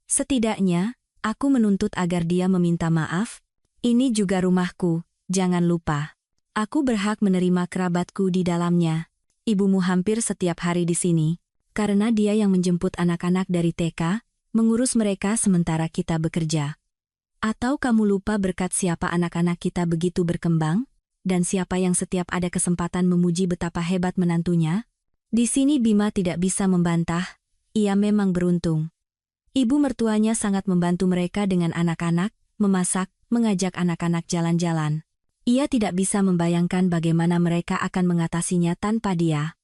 Setidaknya, aku menuntut agar dia meminta maaf. Ini juga rumahku, jangan lupa. Aku berhak menerima kerabatku di dalamnya. Ibumu hampir setiap hari di sini, karena dia yang menjemput anak-anak dari TK, mengurus mereka sementara kita bekerja. Atau kamu lupa berkat siapa anak-anak kita begitu berkembang, dan siapa yang setiap ada kesempatan memuji betapa hebat menantunya? Di sini Bima tidak bisa membantah, ia memang beruntung. Ibu mertuanya sangat membantu mereka dengan anak-anak, memasak, mengajak anak-anak jalan-jalan. Ia tidak bisa membayangkan bagaimana mereka akan mengatasinya tanpa dia.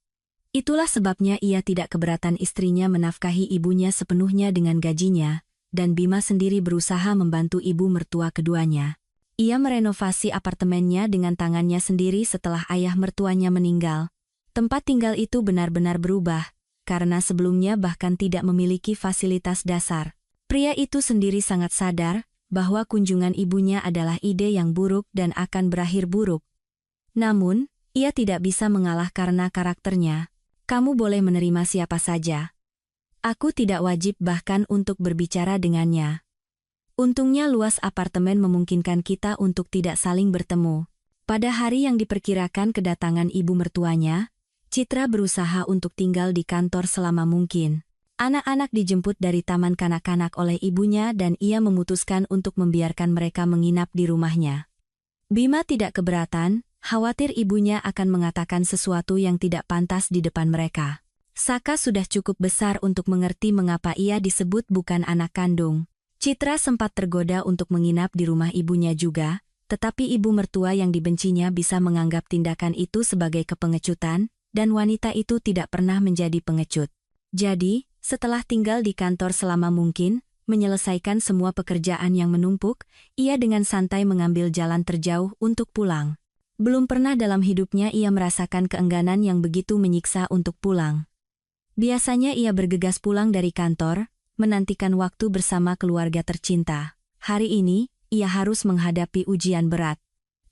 Itulah sebabnya ia tidak keberatan istrinya menafkahi ibunya sepenuhnya dengan gajinya, dan Bima sendiri berusaha membantu ibu mertua keduanya. Ia merenovasi apartemennya dengan tangannya sendiri setelah ayah mertuanya meninggal. Tempat tinggal itu benar-benar berubah, karena sebelumnya bahkan tidak memiliki fasilitas dasar. Pria itu sendiri sangat sadar bahwa kunjungan ibunya adalah ide yang buruk dan akan berakhir buruk. Namun, ia tidak bisa mengalah karena karakternya. Kamu boleh menerima siapa saja. Aku tidak wajib bahkan untuk berbicara dengannya. Untungnya luas apartemen memungkinkan kita untuk tidak saling bertemu. Pada hari yang diperkirakan kedatangan ibu mertuanya, Citra berusaha untuk tinggal di kantor selama mungkin. Anak-anak dijemput dari taman kanak-kanak oleh ibunya dan ia memutuskan untuk membiarkan mereka menginap di rumahnya. Bima tidak keberatan, khawatir ibunya akan mengatakan sesuatu yang tidak pantas di depan mereka. Saka sudah cukup besar untuk mengerti mengapa ia disebut bukan anak kandung. Citra sempat tergoda untuk menginap di rumah ibunya juga, tetapi ibu mertua yang dibencinya bisa menganggap tindakan itu sebagai kepengecutan, dan wanita itu tidak pernah menjadi pengecut. Jadi, setelah tinggal di kantor selama mungkin, menyelesaikan semua pekerjaan yang menumpuk, ia dengan santai mengambil jalan terjauh untuk pulang. Belum pernah dalam hidupnya ia merasakan keengganan yang begitu menyiksa untuk pulang. Biasanya ia bergegas pulang dari kantor, menantikan waktu bersama keluarga tercinta. Hari ini, ia harus menghadapi ujian berat.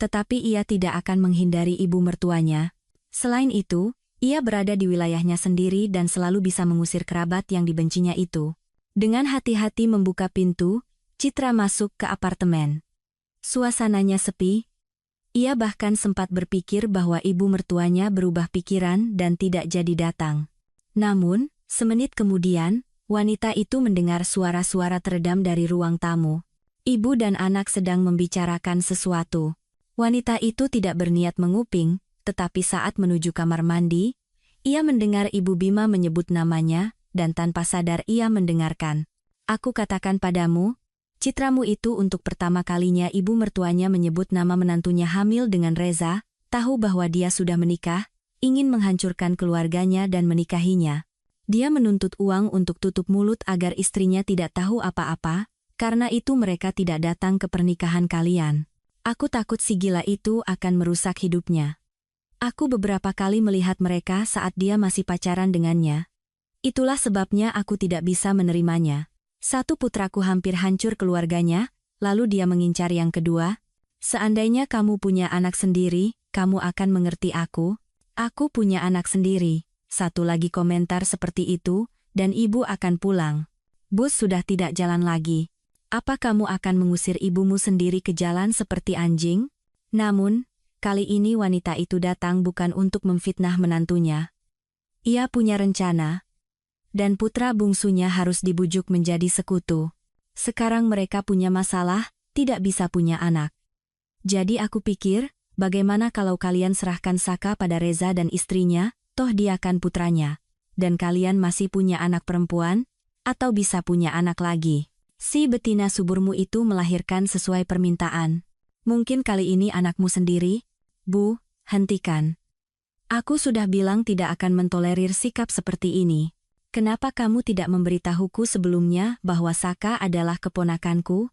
Tetapi ia tidak akan menghindari ibu mertuanya. Selain itu, ia berada di wilayahnya sendiri dan selalu bisa mengusir kerabat yang dibencinya itu. Dengan hati-hati membuka pintu, Citra masuk ke apartemen. Suasananya sepi. Ia bahkan sempat berpikir bahwa ibu mertuanya berubah pikiran dan tidak jadi datang. Namun, semenit kemudian, wanita itu mendengar suara-suara teredam dari ruang tamu. Ibu dan anak sedang membicarakan sesuatu. Wanita itu tidak berniat menguping, tetapi saat menuju kamar mandi, ia mendengar Ibu Bima menyebut namanya, dan tanpa sadar ia mendengarkan. Aku katakan padamu, Citramu itu untuk pertama kalinya ibu mertuanya menyebut nama menantunya hamil dengan Reza, tahu bahwa dia sudah menikah, ingin menghancurkan keluarganya dan menikahinya. Dia menuntut uang untuk tutup mulut agar istrinya tidak tahu apa-apa, karena itu mereka tidak datang ke pernikahan kalian. Aku takut si gila itu akan merusak hidupnya. Aku beberapa kali melihat mereka saat dia masih pacaran dengannya. Itulah sebabnya aku tidak bisa menerimanya. Satu putraku hampir hancur keluarganya, lalu dia mengincar yang kedua. Seandainya kamu punya anak sendiri, kamu akan mengerti aku. Aku punya anak sendiri. Satu lagi komentar seperti itu, dan ibu akan pulang. Bus sudah tidak jalan lagi. Apa kamu akan mengusir ibumu sendiri ke jalan seperti anjing? Namun, kali ini wanita itu datang bukan untuk memfitnah menantunya. Ia punya rencana, dan putra bungsunya harus dibujuk menjadi sekutu. Sekarang mereka punya masalah, tidak bisa punya anak. Jadi aku pikir, bagaimana kalau kalian serahkan Saka pada Reza dan istrinya, toh dia kan putranya. Dan kalian masih punya anak perempuan, atau bisa punya anak lagi. Si betina suburmu itu melahirkan sesuai permintaan. Mungkin kali ini anakmu sendiri? Bu, hentikan. Aku sudah bilang tidak akan mentolerir sikap seperti ini. Kenapa kamu tidak memberitahuku sebelumnya bahwa Saka adalah keponakanku?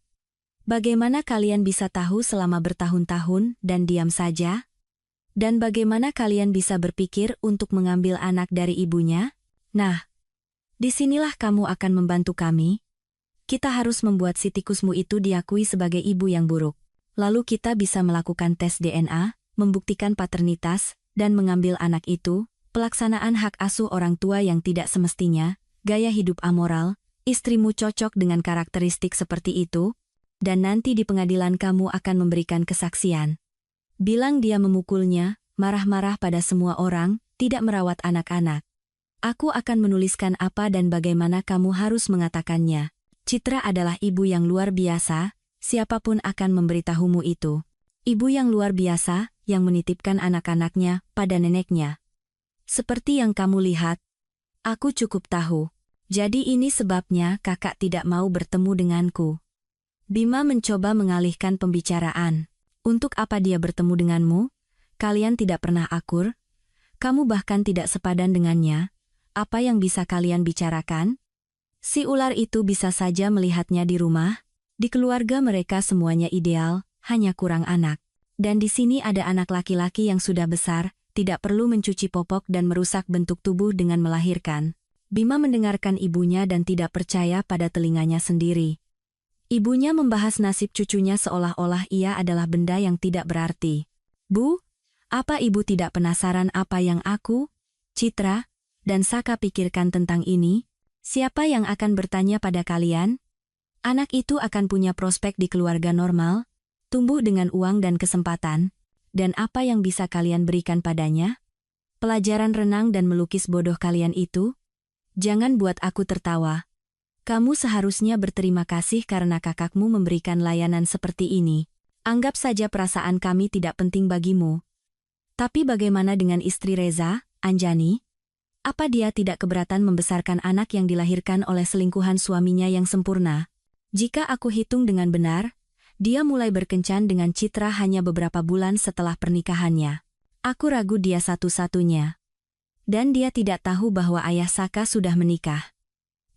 Bagaimana kalian bisa tahu selama bertahun-tahun dan diam saja? Dan bagaimana kalian bisa berpikir untuk mengambil anak dari ibunya? Nah, disinilah kamu akan membantu kami. Kita harus membuat si tikusmu itu diakui sebagai ibu yang buruk. Lalu kita bisa melakukan tes DNA, membuktikan paternitas, dan mengambil anak itu, pelaksanaan hak asuh orang tua yang tidak semestinya, gaya hidup amoral, istrimu cocok dengan karakteristik seperti itu, dan nanti di pengadilan kamu akan memberikan kesaksian. Bilang dia memukulnya, marah-marah pada semua orang, tidak merawat anak-anak. Aku akan menuliskan apa dan bagaimana kamu harus mengatakannya. Citra adalah ibu yang luar biasa, siapapun akan memberitahumu itu. Ibu yang luar biasa, yang menitipkan anak-anaknya pada neneknya. Seperti yang kamu lihat, aku cukup tahu. Jadi ini sebabnya kakak tidak mau bertemu denganku. Bima mencoba mengalihkan pembicaraan. Untuk apa dia bertemu denganmu? Kalian tidak pernah akur? Kamu bahkan tidak sepadan dengannya. Apa yang bisa kalian bicarakan? Si ular itu bisa saja melihatnya di rumah. Di keluarga mereka semuanya ideal, hanya kurang anak. Dan di sini ada anak laki-laki yang sudah besar, tidak perlu mencuci popok dan merusak bentuk tubuh dengan melahirkan. Bima mendengarkan ibunya dan tidak percaya pada telinganya sendiri. Ibunya membahas nasib cucunya seolah-olah ia adalah benda yang tidak berarti. Bu, apa ibu tidak penasaran apa yang aku, Citra, dan Saka pikirkan tentang ini? Siapa yang akan bertanya pada kalian? Anak itu akan punya prospek di keluarga normal, tumbuh dengan uang dan kesempatan, dan apa yang bisa kalian berikan padanya? Pelajaran renang dan melukis bodoh kalian itu? Jangan buat aku tertawa. Kamu seharusnya berterima kasih karena kakakmu memberikan layanan seperti ini. Anggap saja perasaan kami tidak penting bagimu. Tapi bagaimana dengan istri Reza, Anjani? Apa dia tidak keberatan membesarkan anak yang dilahirkan oleh selingkuhan suaminya yang sempurna? Jika aku hitung dengan benar, dia mulai berkencan dengan Citra hanya beberapa bulan setelah pernikahannya. Aku ragu dia satu-satunya. Dan dia tidak tahu bahwa ayah Saka sudah menikah.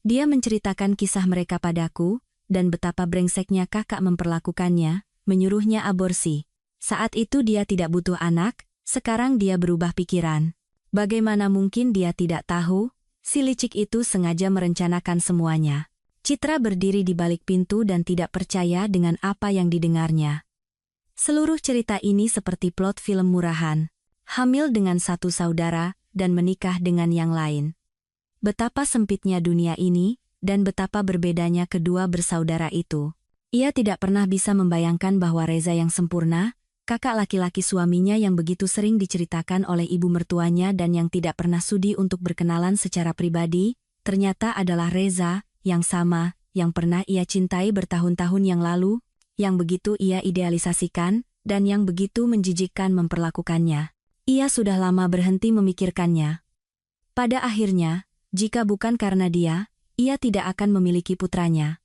Dia menceritakan kisah mereka padaku, dan betapa brengseknya kakak memperlakukannya, menyuruhnya aborsi. Saat itu dia tidak butuh anak, sekarang dia berubah pikiran. Bagaimana mungkin dia tidak tahu? Si licik itu sengaja merencanakan semuanya. Citra berdiri di balik pintu dan tidak percaya dengan apa yang didengarnya. Seluruh cerita ini seperti plot film murahan. Hamil dengan satu saudara, dan menikah dengan yang lain. Betapa sempitnya dunia ini, dan betapa berbedanya kedua bersaudara itu. Ia tidak pernah bisa membayangkan bahwa Reza yang sempurna, kakak laki-laki suaminya yang begitu sering diceritakan oleh ibu mertuanya dan yang tidak pernah sudi untuk berkenalan secara pribadi, ternyata adalah Reza, yang sama, yang pernah ia cintai bertahun-tahun yang lalu, yang begitu ia idealisasikan, dan yang begitu menjijikkan memperlakukannya. Ia sudah lama berhenti memikirkannya. Pada akhirnya, jika bukan karena dia, ia tidak akan memiliki putranya.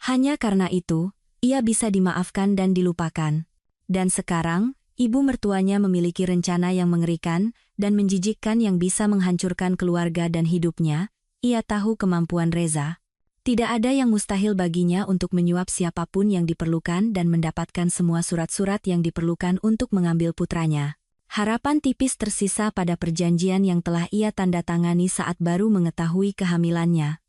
Hanya karena itu, ia bisa dimaafkan dan dilupakan. Dan sekarang, ibu mertuanya memiliki rencana yang mengerikan dan menjijikkan yang bisa menghancurkan keluarga dan hidupnya. Ia tahu kemampuan Reza. Tidak ada yang mustahil baginya untuk menyuap siapapun yang diperlukan dan mendapatkan semua surat-surat yang diperlukan untuk mengambil putranya. Harapan tipis tersisa pada perjanjian yang telah ia tanda tangani saat baru mengetahui kehamilannya.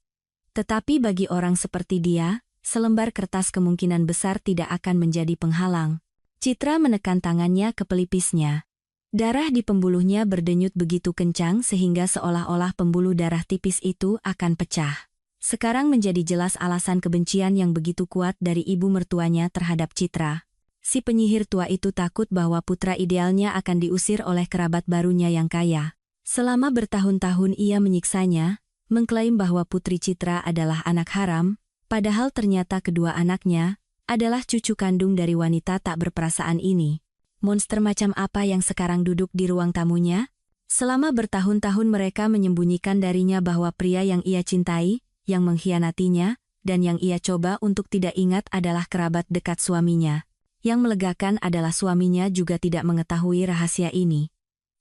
Tetapi bagi orang seperti dia, selembar kertas kemungkinan besar tidak akan menjadi penghalang. Citra menekan tangannya ke pelipisnya. Darah di pembuluhnya berdenyut begitu kencang sehingga seolah-olah pembuluh darah tipis itu akan pecah. Sekarang menjadi jelas alasan kebencian yang begitu kuat dari ibu mertuanya terhadap Citra. Si penyihir tua itu takut bahwa putra idealnya akan diusir oleh kerabat barunya yang kaya. Selama bertahun-tahun ia menyiksanya, mengklaim bahwa putri Citra adalah anak haram, padahal ternyata kedua anaknya, adalah cucu kandung dari wanita tak berperasaan ini. Monster macam apa yang sekarang duduk di ruang tamunya? Selama bertahun-tahun mereka menyembunyikan darinya bahwa pria yang ia cintai, yang mengkhianatinya, dan yang ia coba untuk tidak ingat adalah kerabat dekat suaminya. Yang melegakan adalah suaminya juga tidak mengetahui rahasia ini.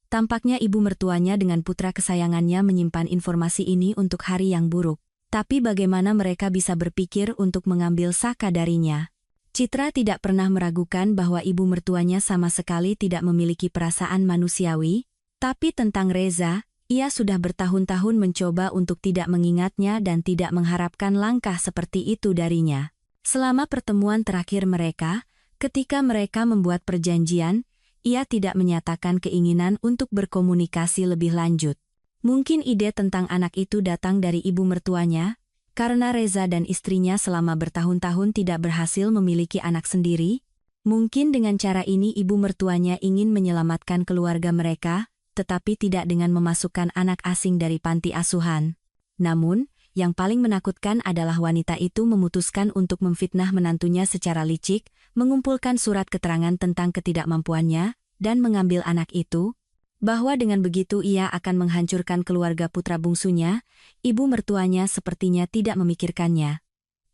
Tampaknya ibu mertuanya dengan putra kesayangannya menyimpan informasi ini untuk hari yang buruk. Tapi bagaimana mereka bisa berpikir untuk mengambil Saka darinya? Citra tidak pernah meragukan bahwa ibu mertuanya sama sekali tidak memiliki perasaan manusiawi, tapi tentang Reza, ia sudah bertahun-tahun mencoba untuk tidak mengingatnya dan tidak mengharapkan langkah seperti itu darinya. Selama pertemuan terakhir mereka, ketika mereka membuat perjanjian, ia tidak menyatakan keinginan untuk berkomunikasi lebih lanjut. Mungkin ide tentang anak itu datang dari ibu mertuanya, karena Reza dan istrinya selama bertahun-tahun tidak berhasil memiliki anak sendiri. Mungkin dengan cara ini ibu mertuanya ingin menyelamatkan keluarga mereka, tetapi tidak dengan memasukkan anak asing dari panti asuhan. Namun, yang paling menakutkan adalah wanita itu memutuskan untuk memfitnah menantunya secara licik, mengumpulkan surat keterangan tentang ketidakmampuannya, dan mengambil anak itu, bahwa dengan begitu ia akan menghancurkan keluarga putra bungsunya. Ibu mertuanya sepertinya tidak memikirkannya.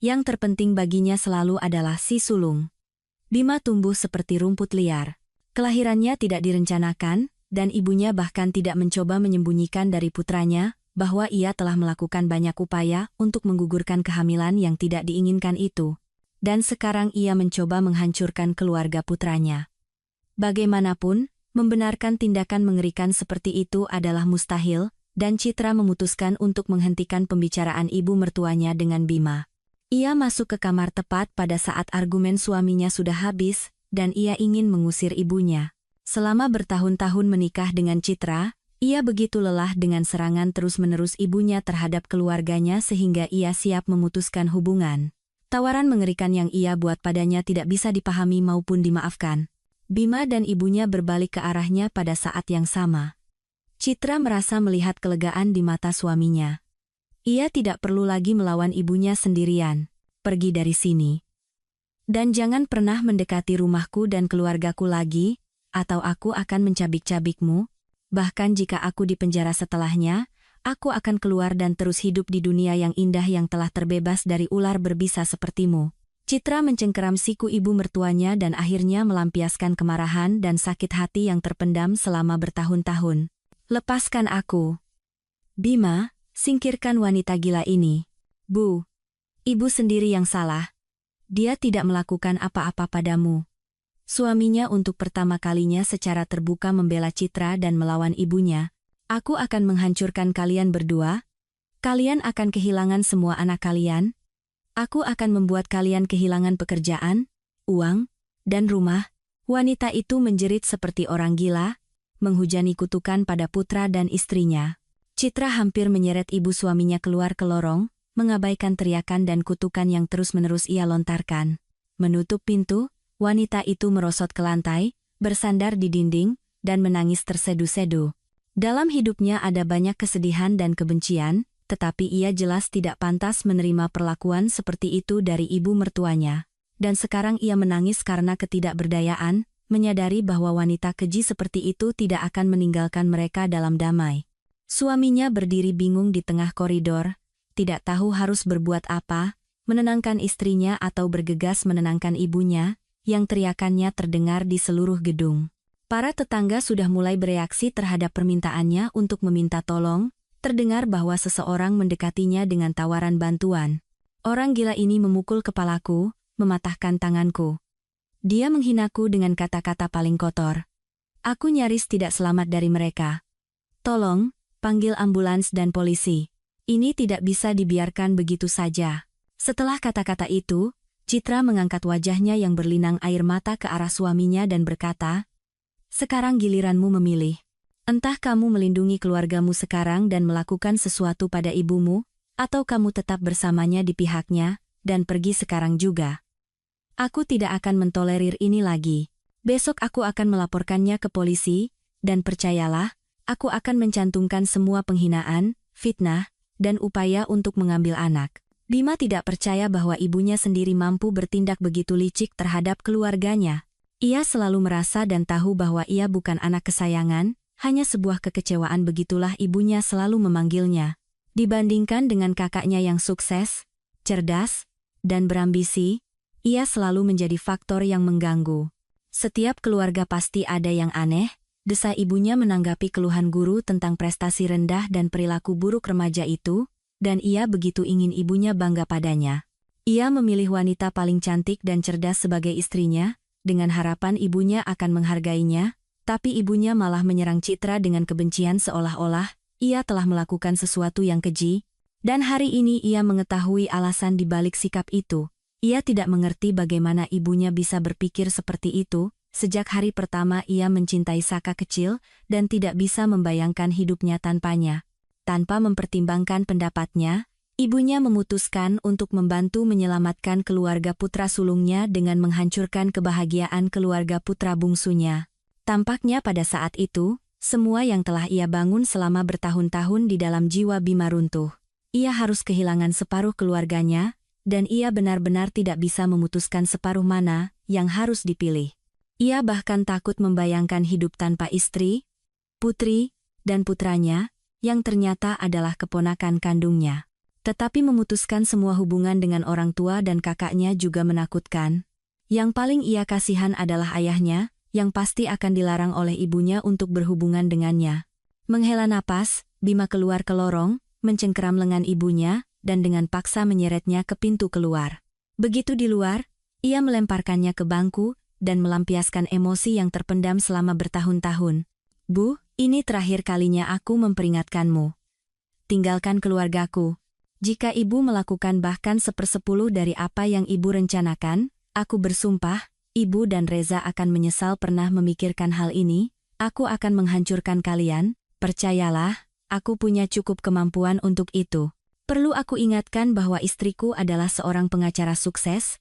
Yang terpenting baginya selalu adalah si sulung. Bima tumbuh seperti rumput liar. Kelahirannya tidak direncanakan, dan ibunya bahkan tidak mencoba menyembunyikan dari putranya bahwa ia telah melakukan banyak upaya untuk menggugurkan kehamilan yang tidak diinginkan itu. Dan sekarang ia mencoba menghancurkan keluarga putranya. Bagaimanapun, membenarkan tindakan mengerikan seperti itu adalah mustahil, dan Citra memutuskan untuk menghentikan pembicaraan ibu mertuanya dengan Bima. Ia masuk ke kamar tepat pada saat argumen suaminya sudah habis, dan ia ingin mengusir ibunya. Selama bertahun-tahun menikah dengan Citra, ia begitu lelah dengan serangan terus-menerus ibunya terhadap keluarganya sehingga ia siap memutuskan hubungan. Tawaran mengerikan yang ia buat padanya tidak bisa dipahami maupun dimaafkan. Bima dan ibunya berbalik ke arahnya pada saat yang sama. Citra merasa melihat kelegaan di mata suaminya. Ia tidak perlu lagi melawan ibunya sendirian. Pergi dari sini. Dan jangan pernah mendekati rumahku dan keluargaku lagi, atau aku akan mencabik-cabikmu. Bahkan jika aku dipenjara setelahnya, aku akan keluar dan terus hidup di dunia yang indah yang telah terbebas dari ular berbisa sepertimu. Citra mencengkeram siku ibu mertuanya dan akhirnya melampiaskan kemarahan dan sakit hati yang terpendam selama bertahun-tahun. Lepaskan aku. Bima, singkirkan wanita gila ini. Bu, ibu sendiri yang salah. Dia tidak melakukan apa-apa padamu. Suaminya untuk pertama kalinya secara terbuka membela Citra dan melawan ibunya. Aku akan menghancurkan kalian berdua. Kalian akan kehilangan semua anak kalian. Aku akan membuat kalian kehilangan pekerjaan, uang, dan rumah. Wanita itu menjerit seperti orang gila, menghujani kutukan pada putra dan istrinya. Citra hampir menyeret ibu suaminya keluar ke lorong, mengabaikan teriakan dan kutukan yang terus-menerus ia lontarkan. Menutup pintu, wanita itu merosot ke lantai, bersandar di dinding, dan menangis tersedu-sedu. Dalam hidupnya ada banyak kesedihan dan kebencian, tetapi ia jelas tidak pantas menerima perlakuan seperti itu dari ibu mertuanya. Dan sekarang ia menangis karena ketidakberdayaan, menyadari bahwa wanita keji seperti itu tidak akan meninggalkan mereka dalam damai. Suaminya berdiri bingung di tengah koridor, tidak tahu harus berbuat apa, menenangkan istrinya atau bergegas menenangkan ibunya, yang teriakannya terdengar di seluruh gedung. Para tetangga sudah mulai bereaksi terhadap permintaannya untuk meminta tolong, terdengar bahwa seseorang mendekatinya dengan tawaran bantuan. Orang gila ini memukul kepalaku, mematahkan tanganku. Dia menghinaku dengan kata-kata paling kotor. Aku nyaris tidak selamat dari mereka. Tolong, panggil ambulans dan polisi. Ini tidak bisa dibiarkan begitu saja. Setelah kata-kata itu, Citra mengangkat wajahnya yang berlinang air mata ke arah suaminya dan berkata, "Sekarang giliranmu memilih. Entah kamu melindungi keluargamu sekarang dan melakukan sesuatu pada ibumu, atau kamu tetap bersamanya di pihaknya, dan pergi sekarang juga. Aku tidak akan mentolerir ini lagi. Besok aku akan melaporkannya ke polisi, dan percayalah, aku akan mencantumkan semua penghinaan, fitnah, dan upaya untuk mengambil anak." Bima tidak percaya bahwa ibunya sendiri mampu bertindak begitu licik terhadap keluarganya. Ia selalu merasa dan tahu bahwa ia bukan anak kesayangan, hanya sebuah kekecewaan, begitulah ibunya selalu memanggilnya. Dibandingkan dengan kakaknya yang sukses, cerdas, dan berambisi, ia selalu menjadi faktor yang mengganggu. Setiap keluarga pasti ada yang aneh, desa ibunya menanggapi keluhan guru tentang prestasi rendah dan perilaku buruk remaja itu, dan ia begitu ingin ibunya bangga padanya. Ia memilih wanita paling cantik dan cerdas sebagai istrinya, dengan harapan ibunya akan menghargainya, tapi ibunya malah menyerang Citra dengan kebencian seolah-olah ia telah melakukan sesuatu yang keji, dan hari ini ia mengetahui alasan di balik sikap itu. Ia tidak mengerti bagaimana ibunya bisa berpikir seperti itu. Sejak hari pertama ia mencintai Saka kecil dan tidak bisa membayangkan hidupnya tanpanya. Tanpa mempertimbangkan pendapatnya, ibunya memutuskan untuk membantu menyelamatkan keluarga putra sulungnya dengan menghancurkan kebahagiaan keluarga putra bungsunya. Tampaknya pada saat itu, semua yang telah ia bangun selama bertahun-tahun di dalam jiwa Bima runtuh. Ia harus kehilangan separuh keluarganya, dan ia benar-benar tidak bisa memutuskan separuh mana yang harus dipilih. Ia bahkan takut membayangkan hidup tanpa istri, putri, dan putranya, yang ternyata adalah keponakan kandungnya. Tetapi memutuskan semua hubungan dengan orang tua dan kakaknya juga menakutkan. Yang paling ia kasihan adalah ayahnya, yang pasti akan dilarang oleh ibunya untuk berhubungan dengannya. Menghela napas, Bima keluar ke lorong, mencengkeram lengan ibunya, dan dengan paksa menyeretnya ke pintu keluar. Begitu di luar, ia melemparkannya ke bangku, dan melampiaskan emosi yang terpendam selama bertahun-tahun. Bu, ini terakhir kalinya aku memperingatkanmu. Tinggalkan keluargaku. Jika ibu melakukan bahkan 1/10 dari apa yang ibu rencanakan, aku bersumpah, ibu dan Reza akan menyesal pernah memikirkan hal ini. Aku akan menghancurkan kalian, percayalah, aku punya cukup kemampuan untuk itu. Perlu aku ingatkan bahwa istriku adalah seorang pengacara sukses?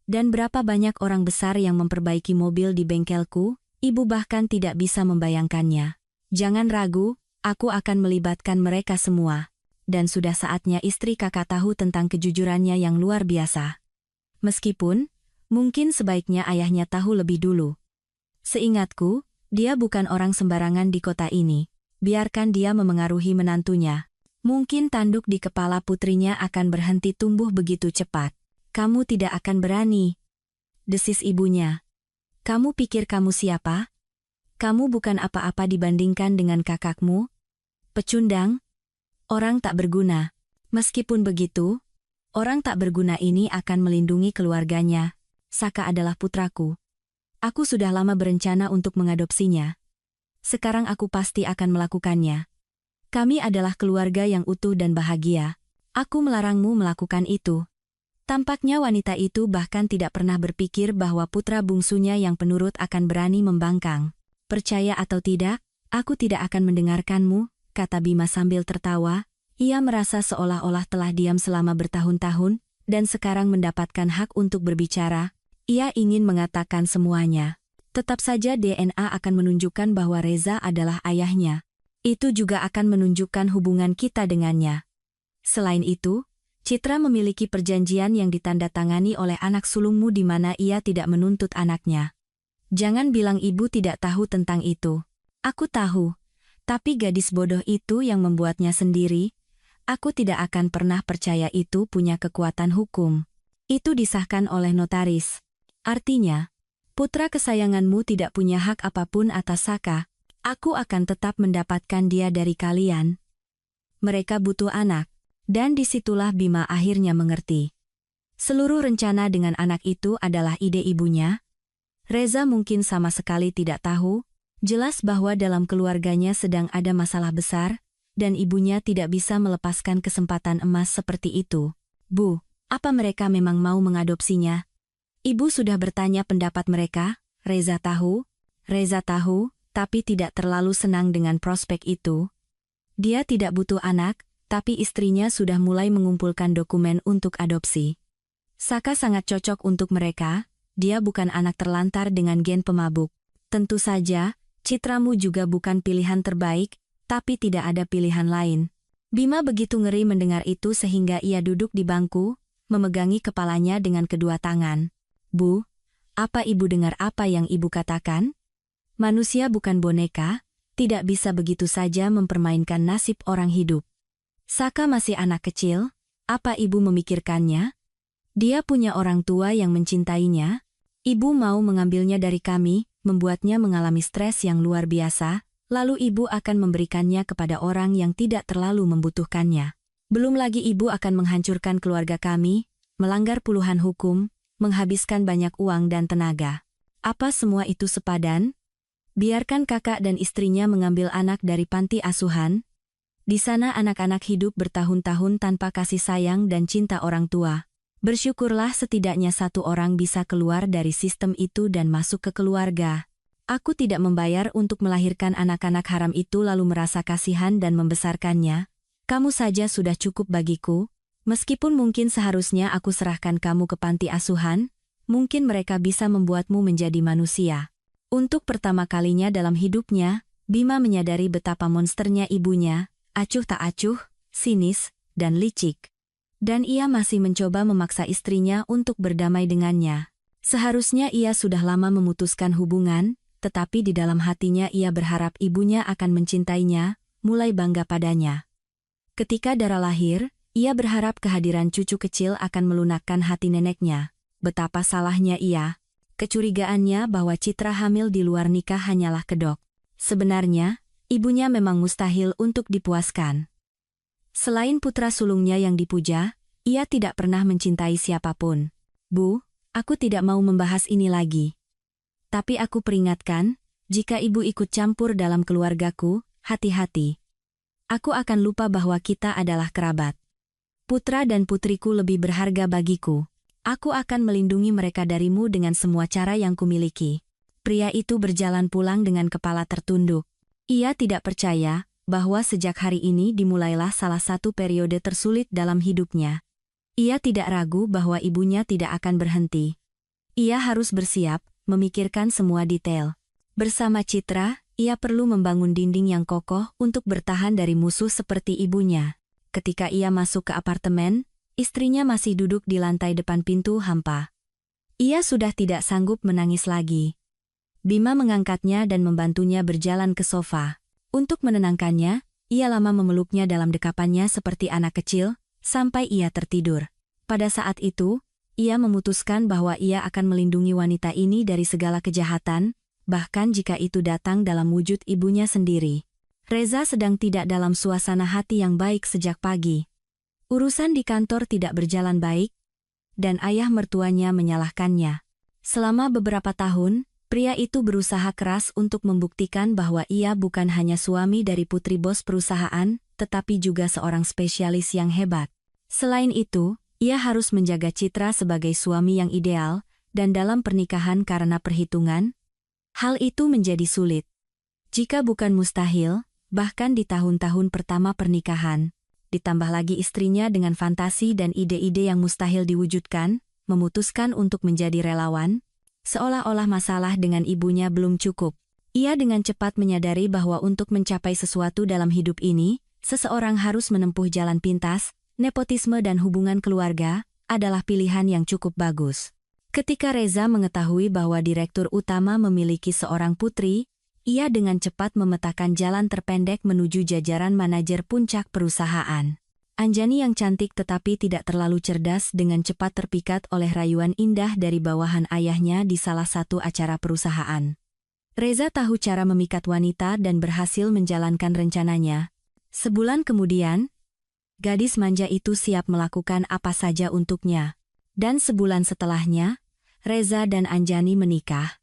Dan berapa banyak orang besar yang memperbaiki mobil di bengkelku, ibu bahkan tidak bisa membayangkannya. Jangan ragu, aku akan melibatkan mereka semua. Dan sudah saatnya istri kakak tahu tentang kejujurannya yang luar biasa. Meskipun, mungkin sebaiknya ayahnya tahu lebih dulu. Seingatku, dia bukan orang sembarangan di kota ini. Biarkan dia memengaruhi menantunya. Mungkin tanduk di kepala putrinya akan berhenti tumbuh begitu cepat. Kamu tidak akan berani, desis ibunya. Kamu pikir kamu siapa? Kamu bukan apa-apa dibandingkan dengan kakakmu. Pecundang, orang tak berguna. Meskipun begitu, orang tak berguna ini akan melindungi keluarganya. Saka adalah putraku. Aku sudah lama berencana untuk mengadopsinya. Sekarang aku pasti akan melakukannya. Kami adalah keluarga yang utuh dan bahagia. Aku melarangmu melakukan itu. Tampaknya wanita itu bahkan tidak pernah berpikir bahwa putra bungsunya yang penurut akan berani membangkang. Percaya atau tidak, aku tidak akan mendengarkanmu, kata Bima sambil tertawa. Ia merasa seolah-olah telah diam selama bertahun-tahun, dan sekarang mendapatkan hak untuk berbicara. Ia ingin mengatakan semuanya. Tetap saja DNA akan menunjukkan bahwa Reza adalah ayahnya. Itu juga akan menunjukkan hubungan kita dengannya. Selain itu, Citra memiliki perjanjian yang ditandatangani oleh anak sulungmu di mana ia tidak menuntut anaknya. Jangan bilang ibu tidak tahu tentang itu. Aku tahu, tapi gadis bodoh itu yang membuatnya sendiri. Aku tidak akan pernah percaya itu punya kekuatan hukum. Itu disahkan oleh notaris. Artinya, putra kesayanganmu tidak punya hak apapun atas Saka. Aku akan tetap mendapatkan dia dari kalian. Mereka butuh anak, dan disitulah Bima akhirnya mengerti. Seluruh rencana dengan anak itu adalah ide ibunya. Reza mungkin sama sekali tidak tahu, jelas bahwa dalam keluarganya sedang ada masalah besar, dan ibunya tidak bisa melepaskan kesempatan emas seperti itu. Bu, apa mereka memang mau mengadopsinya? Ibu sudah bertanya pendapat mereka. Reza tahu, tapi tidak terlalu senang dengan prospek itu. Dia tidak butuh anak, tapi istrinya sudah mulai mengumpulkan dokumen untuk adopsi. Saka sangat cocok untuk mereka, dia bukan anak terlantar dengan gen pemabuk. Tentu saja, Citramu juga bukan pilihan terbaik, tapi tidak ada pilihan lain. Bima begitu ngeri mendengar itu sehingga ia duduk di bangku, memegangi kepalanya dengan kedua tangan. Bu, apa ibu dengar apa yang ibu katakan? Manusia bukan boneka, tidak bisa begitu saja mempermainkan nasib orang hidup. Saka masih anak kecil, apa ibu memikirkannya? Dia punya orang tua yang mencintainya. Ibu mau mengambilnya dari kami, membuatnya mengalami stres yang luar biasa, lalu ibu akan memberikannya kepada orang yang tidak terlalu membutuhkannya. Belum lagi ibu akan menghancurkan keluarga kami, melanggar puluhan hukum, menghabiskan banyak uang dan tenaga. Apa semua itu sepadan? Biarkan kakak dan istrinya mengambil anak dari panti asuhan. Di sana anak-anak hidup bertahun-tahun tanpa kasih sayang dan cinta orang tua. Bersyukurlah setidaknya satu orang bisa keluar dari sistem itu dan masuk ke keluarga. Aku tidak membayar untuk melahirkan anak-anak haram itu lalu merasa kasihan dan membesarkannya. Kamu saja sudah cukup bagiku. Meskipun mungkin seharusnya aku serahkan kamu ke panti asuhan, mungkin mereka bisa membuatmu menjadi manusia. Untuk pertama kalinya dalam hidupnya, Bima menyadari betapa monsternya ibunya, acuh tak acuh, sinis, dan licik. Dan ia masih mencoba memaksa istrinya untuk berdamai dengannya. Seharusnya ia sudah lama memutuskan hubungan, tetapi di dalam hatinya ia berharap ibunya akan mencintainya, mulai bangga padanya. Ketika Dara lahir, ia berharap kehadiran cucu kecil akan melunakkan hati neneknya. Betapa salahnya ia. Kecurigaannya bahwa Citra hamil di luar nikah hanyalah kedok. Sebenarnya, ibunya memang mustahil untuk dipuaskan. Selain putra sulungnya yang dipuja, ia tidak pernah mencintai siapapun. Bu, aku tidak mau membahas ini lagi. Tapi aku peringatkan, jika ibu ikut campur dalam keluargaku, hati-hati. Aku akan lupa bahwa kita adalah kerabat. Putra dan putriku lebih berharga bagiku. Aku akan melindungi mereka darimu dengan semua cara yang kumiliki. Pria itu berjalan pulang dengan kepala tertunduk. Ia tidak percaya bahwa sejak hari ini dimulailah salah satu periode tersulit dalam hidupnya. Ia tidak ragu bahwa ibunya tidak akan berhenti. Ia harus bersiap, memikirkan semua detail. Bersama Citra, ia perlu membangun dinding yang kokoh untuk bertahan dari musuh seperti ibunya. Ketika ia masuk ke apartemen, istrinya masih duduk di lantai depan pintu hampa. Ia sudah tidak sanggup menangis lagi. Bima mengangkatnya dan membantunya berjalan ke sofa. Untuk menenangkannya, ia lama memeluknya dalam dekapannya seperti anak kecil, sampai ia tertidur. Pada saat itu, ia memutuskan bahwa ia akan melindungi wanita ini dari segala kejahatan, bahkan jika itu datang dalam wujud ibunya sendiri. Reza sedang tidak dalam suasana hati yang baik sejak pagi. Urusan di kantor tidak berjalan baik, dan ayah mertuanya menyalahkannya. Selama beberapa tahun, pria itu berusaha keras untuk membuktikan bahwa ia bukan hanya suami dari putri bos perusahaan, tetapi juga seorang spesialis yang hebat. Selain itu, ia harus menjaga Citra sebagai suami yang ideal, dan dalam pernikahan karena perhitungan, hal itu menjadi sulit. Jika bukan mustahil, bahkan di tahun-tahun pertama pernikahan, ditambah lagi istrinya dengan fantasi dan ide-ide yang mustahil diwujudkan, memutuskan untuk menjadi relawan, seolah-olah masalah dengan ibunya belum cukup. Ia dengan cepat menyadari bahwa untuk mencapai sesuatu dalam hidup ini, seseorang harus menempuh jalan pintas. Nepotisme dan hubungan keluarga adalah pilihan yang cukup bagus. Ketika Reza mengetahui bahwa direktur utama memiliki seorang putri, ia dengan cepat memetakan jalan terpendek menuju jajaran manajer puncak perusahaan. Anjani yang cantik tetapi tidak terlalu cerdas dengan cepat terpikat oleh rayuan indah dari bawahan ayahnya di salah satu acara perusahaan. Reza tahu cara memikat wanita dan berhasil menjalankan rencananya. Sebulan kemudian, gadis manja itu siap melakukan apa saja untuknya. Dan sebulan setelahnya, Reza dan Anjani menikah.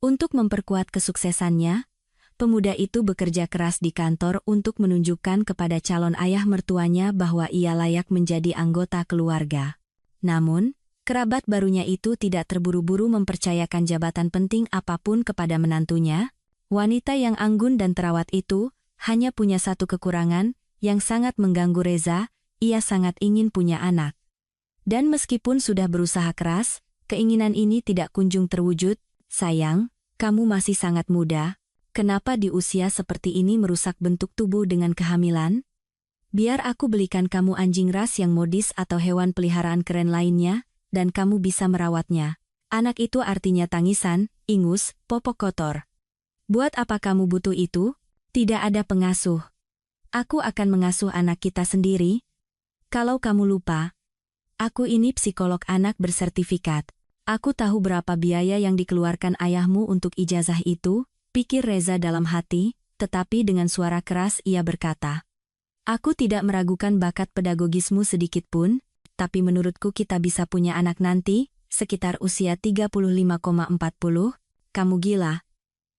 Untuk memperkuat kesuksesannya, pemuda itu bekerja keras di kantor untuk menunjukkan kepada calon ayah mertuanya bahwa ia layak menjadi anggota keluarga. Namun, kerabat barunya itu tidak terburu-buru mempercayakan jabatan penting apapun kepada menantunya. Wanita yang anggun dan terawat itu hanya punya satu kekurangan, yang sangat mengganggu Reza, ia sangat ingin punya anak. Dan meskipun sudah berusaha keras, keinginan ini tidak kunjung terwujud. Sayang, kamu masih sangat muda, kenapa di usia seperti ini merusak bentuk tubuh dengan kehamilan? Biar aku belikan kamu anjing ras yang modis atau hewan peliharaan keren lainnya, dan kamu bisa merawatnya. Anak itu artinya tangisan, ingus, popok kotor. Buat apa kamu butuh itu? Tidak ada pengasuh. Aku akan mengasuh anak kita sendiri. Kalau kamu lupa, aku ini psikolog anak bersertifikat. Aku tahu berapa biaya yang dikeluarkan ayahmu untuk ijazah itu, pikir Reza dalam hati, tetapi dengan suara keras ia berkata, aku tidak meragukan bakat pedagogismu sedikit pun, tapi menurutku kita bisa punya anak nanti, sekitar usia 35,40, kamu gila.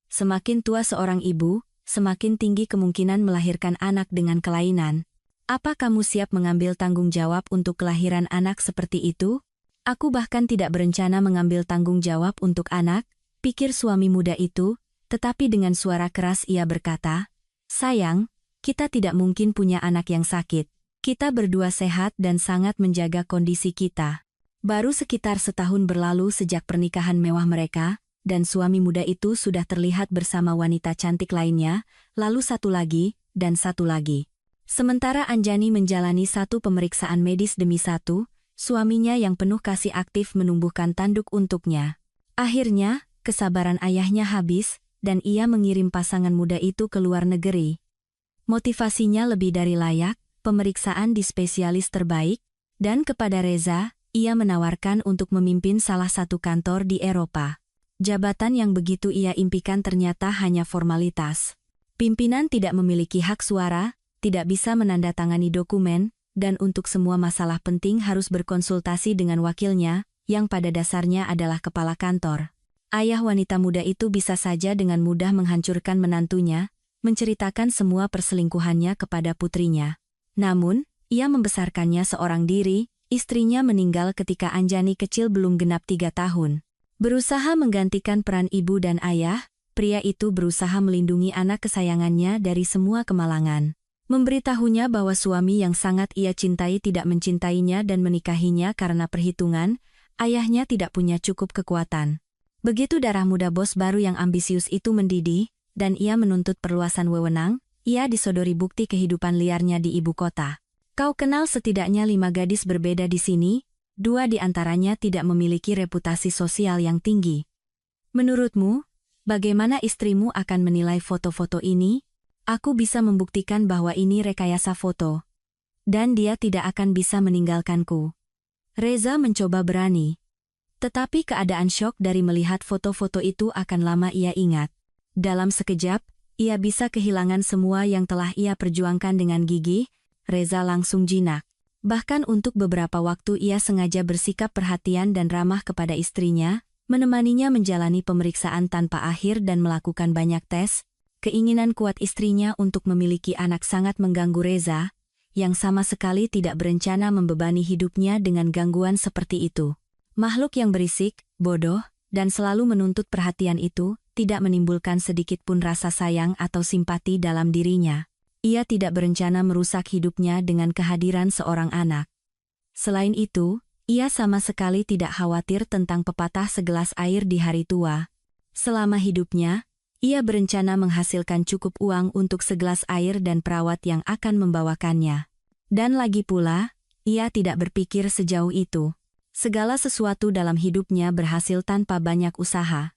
Semakin tua seorang ibu, semakin tinggi kemungkinan melahirkan anak dengan kelainan. Apa kamu siap mengambil tanggung jawab untuk kelahiran anak seperti itu? Aku bahkan tidak berencana mengambil tanggung jawab untuk anak, pikir suami muda itu, tetapi dengan suara keras ia berkata, sayang, kita tidak mungkin punya anak yang sakit. Kita berdua sehat dan sangat menjaga kondisi kita. Baru sekitar setahun berlalu sejak pernikahan mewah mereka, dan suami muda itu sudah terlihat bersama wanita cantik lainnya, lalu satu lagi, dan satu lagi. Sementara Anjani menjalani satu pemeriksaan medis demi satu, suaminya yang penuh kasih aktif menumbuhkan tanduk untuknya. Akhirnya, kesabaran ayahnya habis, dan ia mengirim pasangan muda itu ke luar negeri. Motivasinya lebih dari layak, pemeriksaan di spesialis terbaik, dan kepada Reza, ia menawarkan untuk memimpin salah satu kantor di Eropa. Jabatan yang begitu ia impikan ternyata hanya formalitas. Pimpinan tidak memiliki hak suara, tidak bisa menandatangani dokumen, dan untuk semua masalah penting harus berkonsultasi dengan wakilnya, yang pada dasarnya adalah kepala kantor. Ayah wanita muda itu bisa saja dengan mudah menghancurkan menantunya, menceritakan semua perselingkuhannya kepada putrinya. Namun, ia membesarkannya seorang diri, istrinya meninggal ketika Anjani kecil belum genap 3 tahun. Berusaha menggantikan peran ibu dan ayah, pria itu berusaha melindungi anak kesayangannya dari semua kemalangan. Memberitahunya bahwa suami yang sangat ia cintai tidak mencintainya dan menikahinya karena perhitungan, ayahnya tidak punya cukup kekuatan. Begitu darah muda bos baru yang ambisius itu mendidih, dan ia menuntut perluasan wewenang, ia disodori bukti kehidupan liarnya di ibu kota. Kau kenal setidaknya 5 gadis berbeda di sini, 2 di antaranya tidak memiliki reputasi sosial yang tinggi. Menurutmu, bagaimana istrimu akan menilai foto-foto ini? Aku bisa membuktikan bahwa ini rekayasa foto. Dan dia tidak akan bisa meninggalkanku. Reza mencoba berani. Tetapi keadaan syok dari melihat foto-foto itu akan lama ia ingat. Dalam sekejap, ia bisa kehilangan semua yang telah ia perjuangkan dengan gigih. Reza langsung jinak. Bahkan untuk beberapa waktu ia sengaja bersikap perhatian dan ramah kepada istrinya, menemaninya menjalani pemeriksaan tanpa akhir dan melakukan banyak tes. Keinginan kuat istrinya untuk memiliki anak sangat mengganggu Reza, yang sama sekali tidak berencana membebani hidupnya dengan gangguan seperti itu. Makhluk yang berisik, bodoh, dan selalu menuntut perhatian itu, tidak menimbulkan sedikit pun rasa sayang atau simpati dalam dirinya. Ia tidak berencana merusak hidupnya dengan kehadiran seorang anak. Selain itu, ia sama sekali tidak khawatir tentang pepatah segelas air di hari tua. Selama hidupnya, ia berencana menghasilkan cukup uang untuk segelas air dan perawat yang akan membawakannya. Dan lagi pula, ia tidak berpikir sejauh itu. Segala sesuatu dalam hidupnya berhasil tanpa banyak usaha.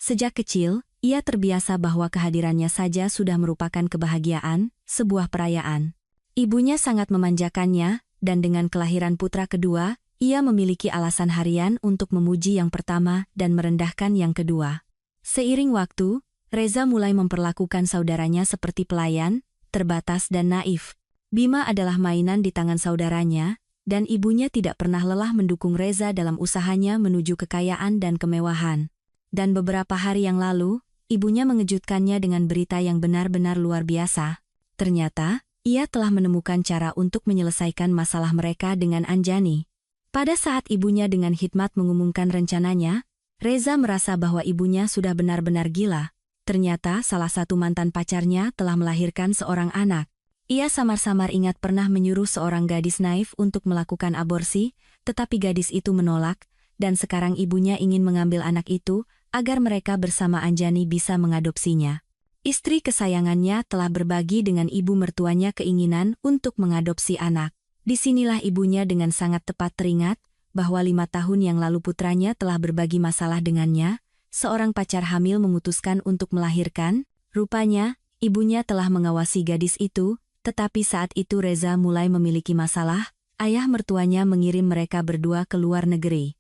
Sejak kecil, ia terbiasa bahwa kehadirannya saja sudah merupakan kebahagiaan, sebuah perayaan. Ibunya sangat memanjakannya, dan dengan kelahiran putra kedua, ia memiliki alasan harian untuk memuji yang pertama dan merendahkan yang kedua. Seiring waktu, Reza mulai memperlakukan saudaranya seperti pelayan, terbatas dan naif. Bima adalah mainan di tangan saudaranya, dan ibunya tidak pernah lelah mendukung Reza dalam usahanya menuju kekayaan dan kemewahan. Dan beberapa hari yang lalu, ibunya mengejutkannya dengan berita yang benar-benar luar biasa. Ternyata, ia telah menemukan cara untuk menyelesaikan masalah mereka dengan Anjani. Pada saat ibunya dengan hikmat mengumumkan rencananya, Reza merasa bahwa ibunya sudah benar-benar gila. Ternyata salah satu mantan pacarnya telah melahirkan seorang anak. Ia samar-samar ingat pernah menyuruh seorang gadis naif untuk melakukan aborsi, tetapi gadis itu menolak, dan sekarang ibunya ingin mengambil anak itu, agar mereka bersama Anjani bisa mengadopsinya. Istri kesayangannya telah berbagi dengan ibu mertuanya keinginan untuk mengadopsi anak. Disinilah ibunya dengan sangat tepat teringat bahwa 5 tahun yang lalu putranya telah berbagi masalah dengannya. Seorang pacar hamil memutuskan untuk melahirkan. Rupanya, ibunya telah mengawasi gadis itu, tetapi saat itu Reza mulai memiliki masalah. Ayah mertuanya mengirim mereka berdua ke luar negeri.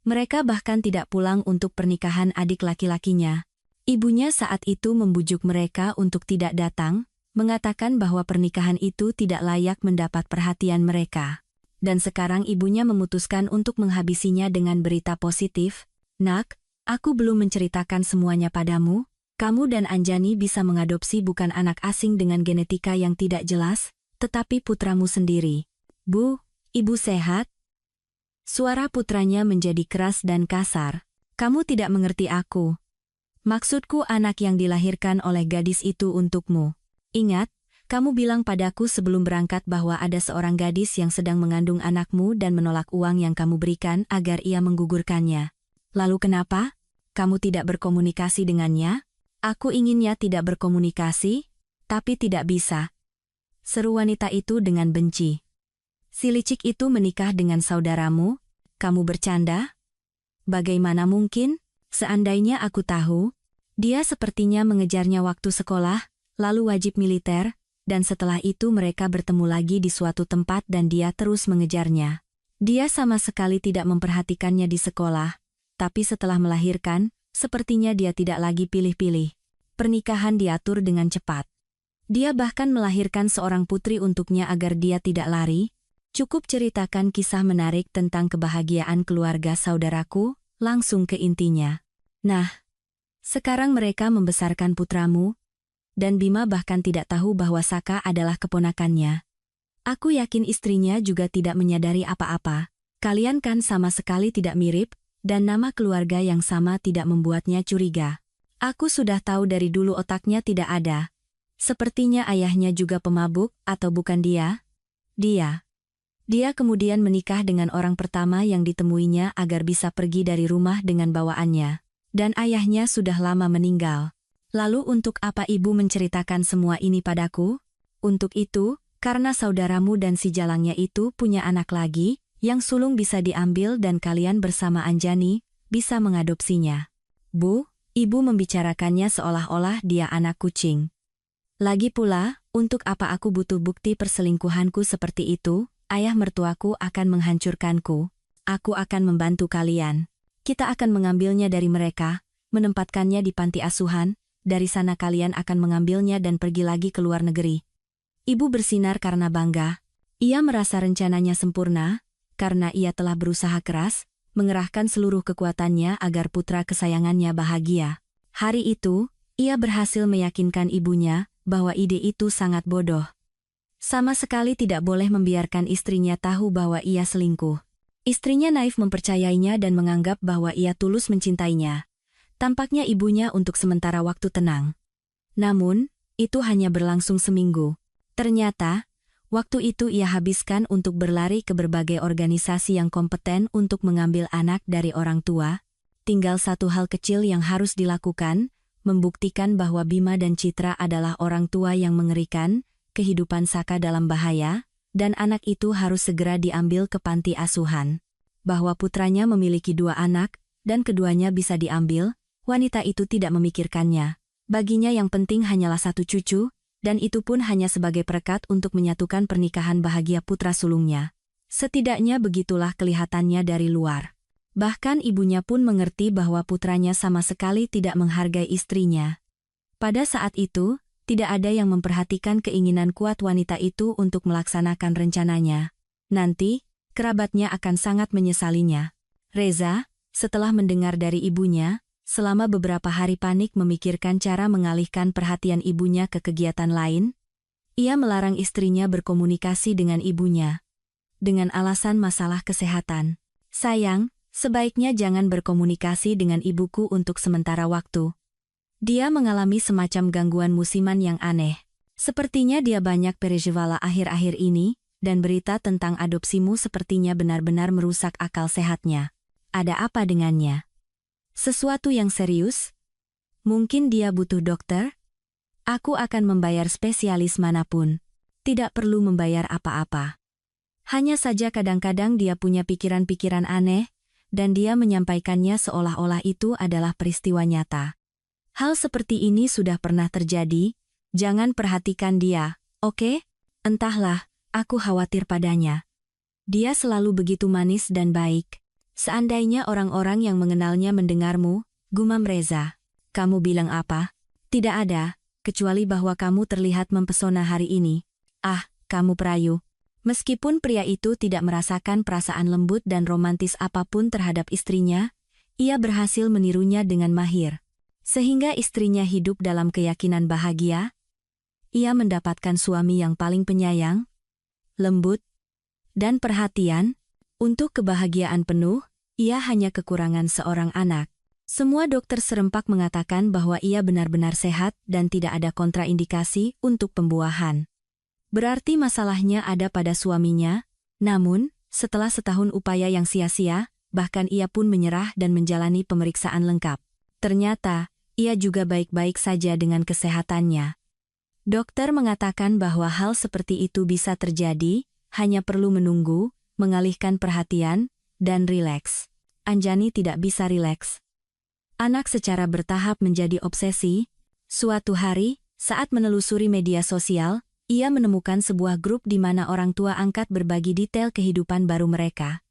Mereka bahkan tidak pulang untuk pernikahan adik laki-lakinya. Ibunya saat itu membujuk mereka untuk tidak datang, mengatakan bahwa pernikahan itu tidak layak mendapat perhatian mereka. Dan sekarang ibunya memutuskan untuk menghabisinya dengan berita positif. "Nak, aku belum menceritakan semuanya padamu. Kamu dan Anjani bisa mengadopsi bukan anak asing dengan genetika yang tidak jelas, tetapi putramu sendiri." "Bu, ibu sehat?" Suara putranya menjadi keras dan kasar. "Kamu tidak mengerti aku. Maksudku anak yang dilahirkan oleh gadis itu untukmu. Ingat, kamu bilang padaku sebelum berangkat bahwa ada seorang gadis yang sedang mengandung anakmu dan menolak uang yang kamu berikan agar ia menggugurkannya. Lalu kenapa? Kamu tidak berkomunikasi dengannya?" "Aku inginnya tidak berkomunikasi, tapi tidak bisa," seru wanita itu dengan benci. "Si licik itu menikah dengan saudaramu? Kamu bercanda? Bagaimana mungkin? Seandainya aku tahu, dia sepertinya mengejarnya waktu sekolah, lalu wajib militer, dan setelah itu mereka bertemu lagi di suatu tempat dan dia terus mengejarnya. Dia sama sekali tidak memperhatikannya di sekolah, tapi setelah melahirkan, sepertinya dia tidak lagi pilih-pilih. Pernikahan diatur dengan cepat. Dia bahkan melahirkan seorang putri untuknya agar dia tidak lari. Cukup ceritakan kisah menarik tentang kebahagiaan keluarga saudaraku, langsung ke intinya. Nah, sekarang mereka membesarkan putramu, dan Bima bahkan tidak tahu bahwa Saka adalah keponakannya. Aku yakin istrinya juga tidak menyadari apa-apa. Kalian kan sama sekali tidak mirip, dan nama keluarga yang sama tidak membuatnya curiga. Aku sudah tahu dari dulu otaknya tidak ada. Sepertinya ayahnya juga pemabuk, atau bukan dia? Dia kemudian menikah dengan orang pertama yang ditemuinya agar bisa pergi dari rumah dengan bawaannya. Dan ayahnya sudah lama meninggal. Lalu untuk apa ibu menceritakan semua ini padaku? Untuk itu, karena saudaramu dan si jalangnya itu punya anak lagi, yang sulung bisa diambil dan kalian bersama Anjani, bisa mengadopsinya. Bu, ibu membicarakannya seolah-olah dia anak kucing. Lagi pula, untuk apa aku butuh bukti perselingkuhanku seperti itu? Ayah mertuaku akan menghancurkanku. Aku akan membantu kalian. Kita akan mengambilnya dari mereka, menempatkannya di panti asuhan, dari sana kalian akan mengambilnya dan pergi lagi ke luar negeri. Ibu bersinar karena bangga. Ia merasa rencananya sempurna, karena ia telah berusaha keras, mengerahkan seluruh kekuatannya agar putra kesayangannya bahagia. Hari itu, ia berhasil meyakinkan ibunya bahwa ide itu sangat bodoh. Sama sekali tidak boleh membiarkan istrinya tahu bahwa ia selingkuh. Istrinya naif mempercayainya dan menganggap bahwa ia tulus mencintainya. Tampaknya ibunya untuk sementara waktu tenang. Namun, itu hanya berlangsung seminggu. Ternyata, waktu itu ia habiskan untuk berlari ke berbagai organisasi yang kompeten untuk mengambil anak dari orang tua. Tinggal satu hal kecil yang harus dilakukan, membuktikan bahwa Bima dan Citra adalah orang tua yang mengerikan, kehidupan Saka dalam bahaya, dan anak itu harus segera diambil ke panti asuhan. Bahwa putranya memiliki 2 anak, dan keduanya bisa diambil, wanita itu tidak memikirkannya. Baginya yang penting hanyalah 1 cucu, dan itu pun hanya sebagai perekat untuk menyatukan pernikahan bahagia putra sulungnya. Setidaknya begitulah kelihatannya dari luar. Bahkan ibunya pun mengerti bahwa putranya sama sekali tidak menghargai istrinya. Pada saat itu, tidak ada yang memperhatikan keinginan kuat wanita itu untuk melaksanakan rencananya. Nanti, kerabatnya akan sangat menyesalinya. Reza, setelah mendengar dari ibunya, selama beberapa hari panik memikirkan cara mengalihkan perhatian ibunya ke kegiatan lain. Ia melarang istrinya berkomunikasi dengan ibunya. Dengan alasan masalah kesehatan. "Sayang, sebaiknya jangan berkomunikasi dengan ibuku untuk sementara waktu. Dia mengalami semacam gangguan musiman yang aneh. Sepertinya dia banyak perejewala akhir-akhir ini, dan berita tentang adopsimu sepertinya benar-benar merusak akal sehatnya. Ada apa dengannya? Sesuatu yang serius? Mungkin dia butuh dokter?" Aku akan membayar spesialis manapun. Tidak perlu membayar apa-apa. Hanya saja kadang-kadang dia punya pikiran-pikiran aneh, dan dia menyampaikannya seolah-olah itu adalah peristiwa nyata. Hal seperti ini sudah pernah terjadi, jangan perhatikan dia, oke? Entahlah, aku khawatir padanya. Dia selalu begitu manis dan baik. Seandainya orang-orang yang mengenalnya mendengarmu, gumam Reza. Kamu bilang apa? Tidak ada, kecuali bahwa kamu terlihat mempesona hari ini. Ah, kamu perayu. Meskipun pria itu tidak merasakan perasaan lembut dan romantis apapun terhadap istrinya, ia berhasil menirunya dengan mahir. Sehingga istrinya hidup dalam keyakinan bahagia. Ia mendapatkan suami yang paling penyayang, lembut, dan perhatian. Untuk kebahagiaan penuh, ia hanya kekurangan seorang anak. Semua dokter serempak mengatakan bahwa ia benar-benar sehat dan tidak ada kontraindikasi untuk pembuahan. Berarti masalahnya ada pada suaminya, namun, setelah setahun upaya yang sia-sia, bahkan ia pun menyerah dan menjalani pemeriksaan lengkap. Ternyata, ia juga baik-baik saja dengan kesehatannya. Dokter mengatakan bahwa hal seperti itu bisa terjadi, hanya perlu menunggu, mengalihkan perhatian, dan rileks. Anjani tidak bisa rileks. Anak secara bertahap menjadi obsesi. Suatu hari, saat menelusuri media sosial, ia menemukan sebuah grup di mana orang tua angkat berbagi detail kehidupan baru mereka.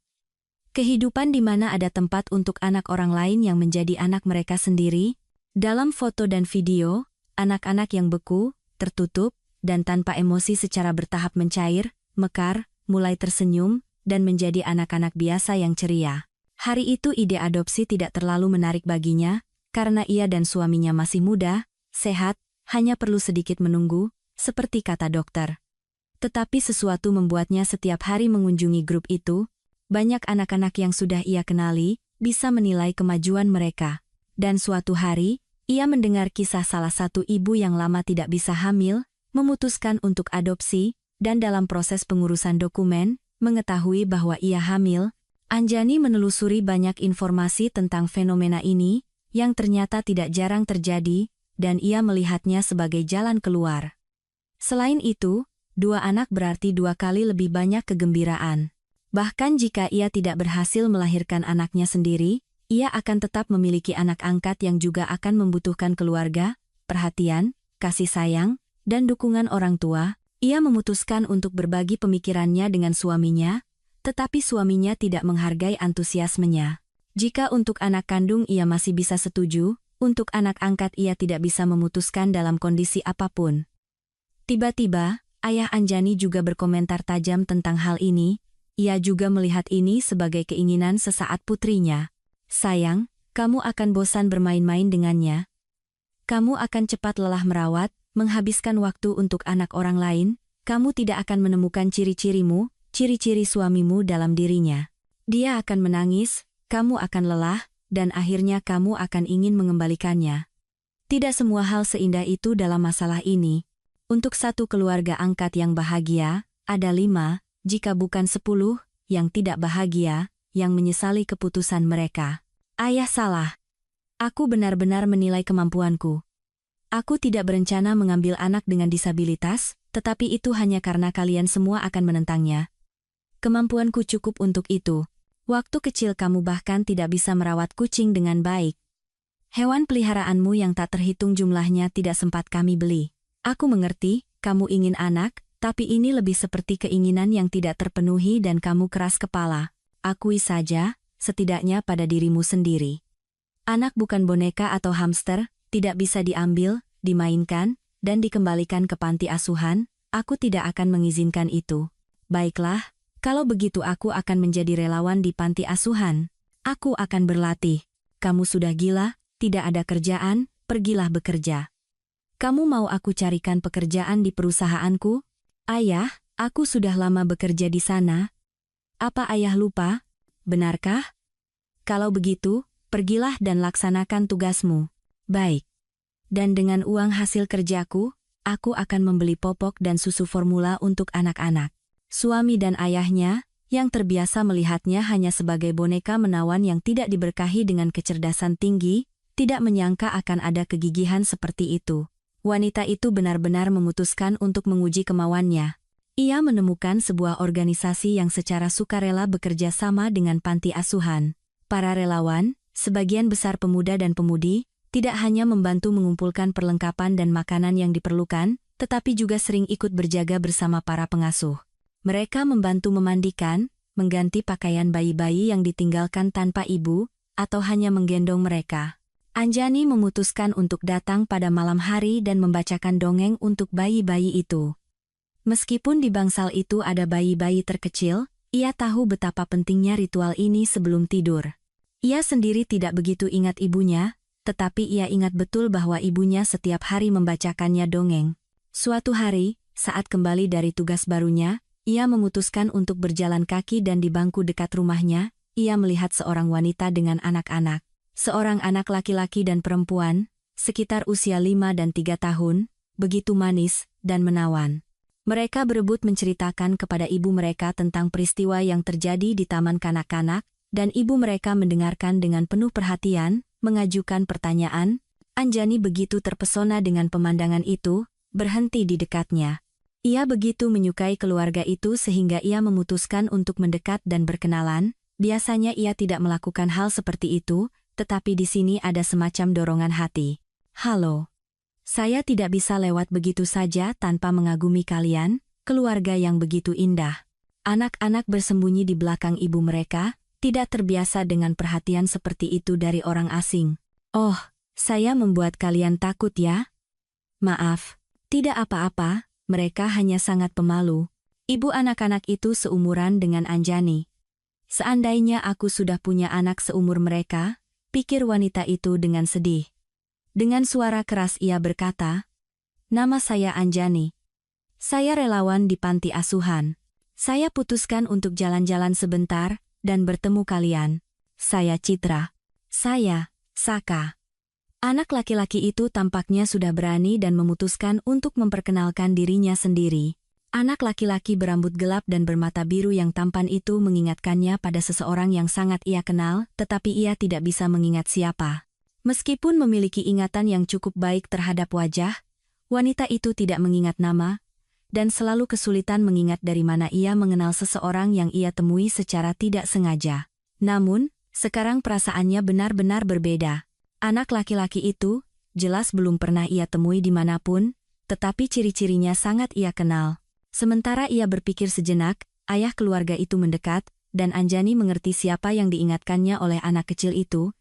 Kehidupan di mana ada tempat untuk anak orang lain yang menjadi anak mereka sendiri. Dalam foto dan video, anak-anak yang beku, tertutup, dan tanpa emosi secara bertahap mencair, mekar, mulai tersenyum, dan menjadi anak-anak biasa yang ceria. Hari itu ide adopsi tidak terlalu menarik baginya, karena ia dan suaminya masih muda, sehat, hanya perlu sedikit menunggu, seperti kata dokter. Tetapi sesuatu membuatnya setiap hari mengunjungi grup itu. Banyak anak-anak yang sudah ia kenali, bisa menilai kemajuan mereka. Dan suatu hari, ia mendengar kisah salah satu ibu yang lama tidak bisa hamil, memutuskan untuk adopsi, dan dalam proses pengurusan dokumen, mengetahui bahwa ia hamil. Anjani menelusuri banyak informasi tentang fenomena ini, yang ternyata tidak jarang terjadi, dan ia melihatnya sebagai jalan keluar. Selain itu, dua anak berarti dua kali lebih banyak kegembiraan. Bahkan jika ia tidak berhasil melahirkan anaknya sendiri, ia akan tetap memiliki anak angkat yang juga akan membutuhkan keluarga, perhatian, kasih sayang, dan dukungan orang tua. Ia memutuskan untuk berbagi pemikirannya dengan suaminya, tetapi suaminya tidak menghargai antusiasmenya. Jika untuk anak kandung ia masih bisa setuju, untuk anak angkat ia tidak bisa memutuskan dalam kondisi apapun. Tiba-tiba, ayah Anjani juga berkomentar tajam tentang hal ini. Ia juga melihat ini sebagai keinginan sesaat putrinya. Sayang, kamu akan bosan bermain-main dengannya. Kamu akan cepat lelah merawat, menghabiskan waktu untuk anak orang lain. Kamu tidak akan menemukan ciri-cirimu, ciri-ciri suamimu dalam dirinya. Dia akan menangis, kamu akan lelah, dan akhirnya kamu akan ingin mengembalikannya. Tidak semua hal seindah itu dalam masalah ini. Untuk satu keluarga angkat yang bahagia, ada 5, jika bukan 10, yang tidak bahagia, yang menyesali keputusan mereka. Ayah salah. Aku benar-benar menilai kemampuanku. Aku tidak berencana mengambil anak dengan disabilitas, tetapi itu hanya karena kalian semua akan menentangnya. Kemampuanku cukup untuk itu. Waktu kecil kamu bahkan tidak bisa merawat kucing dengan baik. Hewan peliharaanmu yang tak terhitung jumlahnya tidak sempat kami beli. Aku mengerti, kamu ingin anak, tapi ini lebih seperti keinginan yang tidak terpenuhi dan kamu keras kepala. Akui saja, setidaknya pada dirimu sendiri. Anak bukan boneka atau hamster, tidak bisa diambil, dimainkan, dan dikembalikan ke panti asuhan. Aku tidak akan mengizinkan itu. Baiklah, kalau begitu aku akan menjadi relawan di panti asuhan. Aku akan berlatih. Kamu sudah gila, tidak ada kerjaan, pergilah bekerja. Kamu mau aku carikan pekerjaan di perusahaanku? Ayah, aku sudah lama bekerja di sana. Apa ayah lupa? Benarkah? Kalau begitu, pergilah dan laksanakan tugasmu. Baik. Dan dengan uang hasil kerjaku, aku akan membeli popok dan susu formula untuk anak-anak. Suami dan ayahnya, yang terbiasa melihatnya hanya sebagai boneka menawan yang tidak diberkahi dengan kecerdasan tinggi, tidak menyangka akan ada kegigihan seperti itu. Wanita itu benar-benar memutuskan untuk menguji kemauannya. Ia menemukan sebuah organisasi yang secara sukarela bekerja sama dengan panti asuhan. Para relawan, sebagian besar pemuda dan pemudi, tidak hanya membantu mengumpulkan perlengkapan dan makanan yang diperlukan, tetapi juga sering ikut berjaga bersama para pengasuh. Mereka membantu memandikan, mengganti pakaian bayi-bayi yang ditinggalkan tanpa ibu, atau hanya menggendong mereka. Anjani memutuskan untuk datang pada malam hari dan membacakan dongeng untuk bayi-bayi itu. Meskipun di bangsal itu ada bayi-bayi terkecil, ia tahu betapa pentingnya ritual ini sebelum tidur. Ia sendiri tidak begitu ingat ibunya, tetapi ia ingat betul bahwa ibunya setiap hari membacakannya dongeng. Suatu hari, saat kembali dari tugas barunya, ia memutuskan untuk berjalan kaki dan di bangku dekat rumahnya, ia melihat seorang wanita dengan anak-anak. Seorang anak laki-laki dan perempuan, sekitar usia 5 dan 3 tahun, begitu manis dan menawan. Mereka berebut menceritakan kepada ibu mereka tentang peristiwa yang terjadi di taman kanak-kanak, dan ibu mereka mendengarkan dengan penuh perhatian, mengajukan pertanyaan. Anjani begitu terpesona dengan pemandangan itu, berhenti di dekatnya. Ia begitu menyukai keluarga itu sehingga ia memutuskan untuk mendekat dan berkenalan. Biasanya ia tidak melakukan hal seperti itu, tetapi di sini ada semacam dorongan hati. Halo. Saya tidak bisa lewat begitu saja tanpa mengagumi kalian, keluarga yang begitu indah. Anak-anak bersembunyi di belakang ibu mereka, tidak terbiasa dengan perhatian seperti itu dari orang asing. Oh, saya membuat kalian takut ya? Maaf, tidak apa-apa, mereka hanya sangat pemalu. Ibu anak-anak itu seumuran dengan Anjani. Seandainya aku sudah punya anak seumur mereka, pikir wanita itu dengan sedih. Dengan suara keras ia berkata, "Nama saya Anjani. Saya relawan di panti asuhan. Saya putuskan untuk jalan-jalan sebentar dan bertemu kalian. Saya Citra. Saya, Saka." Anak laki-laki itu tampaknya sudah berani dan memutuskan untuk memperkenalkan dirinya sendiri. Anak laki-laki berambut gelap dan bermata biru yang tampan itu mengingatkannya pada seseorang yang sangat ia kenal, tetapi ia tidak bisa mengingat siapa. Meskipun memiliki ingatan yang cukup baik terhadap wajah, wanita itu tidak mengingat nama, dan selalu kesulitan mengingat dari mana ia mengenal seseorang yang ia temui secara tidak sengaja. Namun, sekarang perasaannya benar-benar berbeda. Anak laki-laki itu, jelas belum pernah ia temui dimanapun, tetapi ciri-cirinya sangat ia kenal. Sementara ia berpikir sejenak, ayah keluarga itu mendekat, dan Anjani mengerti siapa yang diingatkannya oleh anak kecil itu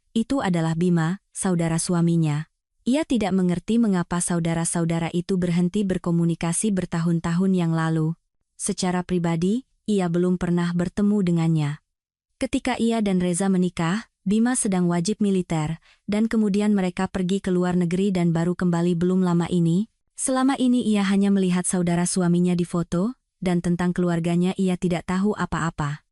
adalah Bima, saudara suaminya. Ia tidak mengerti mengapa saudara-saudara itu berhenti berkomunikasi bertahun-tahun yang lalu. Secara pribadi, ia belum pernah bertemu dengannya. Ketika ia dan Reza menikah, Bima sedang wajib militer, dan kemudian mereka pergi ke luar negeri dan baru kembali belum lama ini. Selama ini ia hanya melihat saudara suaminya di foto, dan tentang keluarganya ia tidak tahu apa-apa.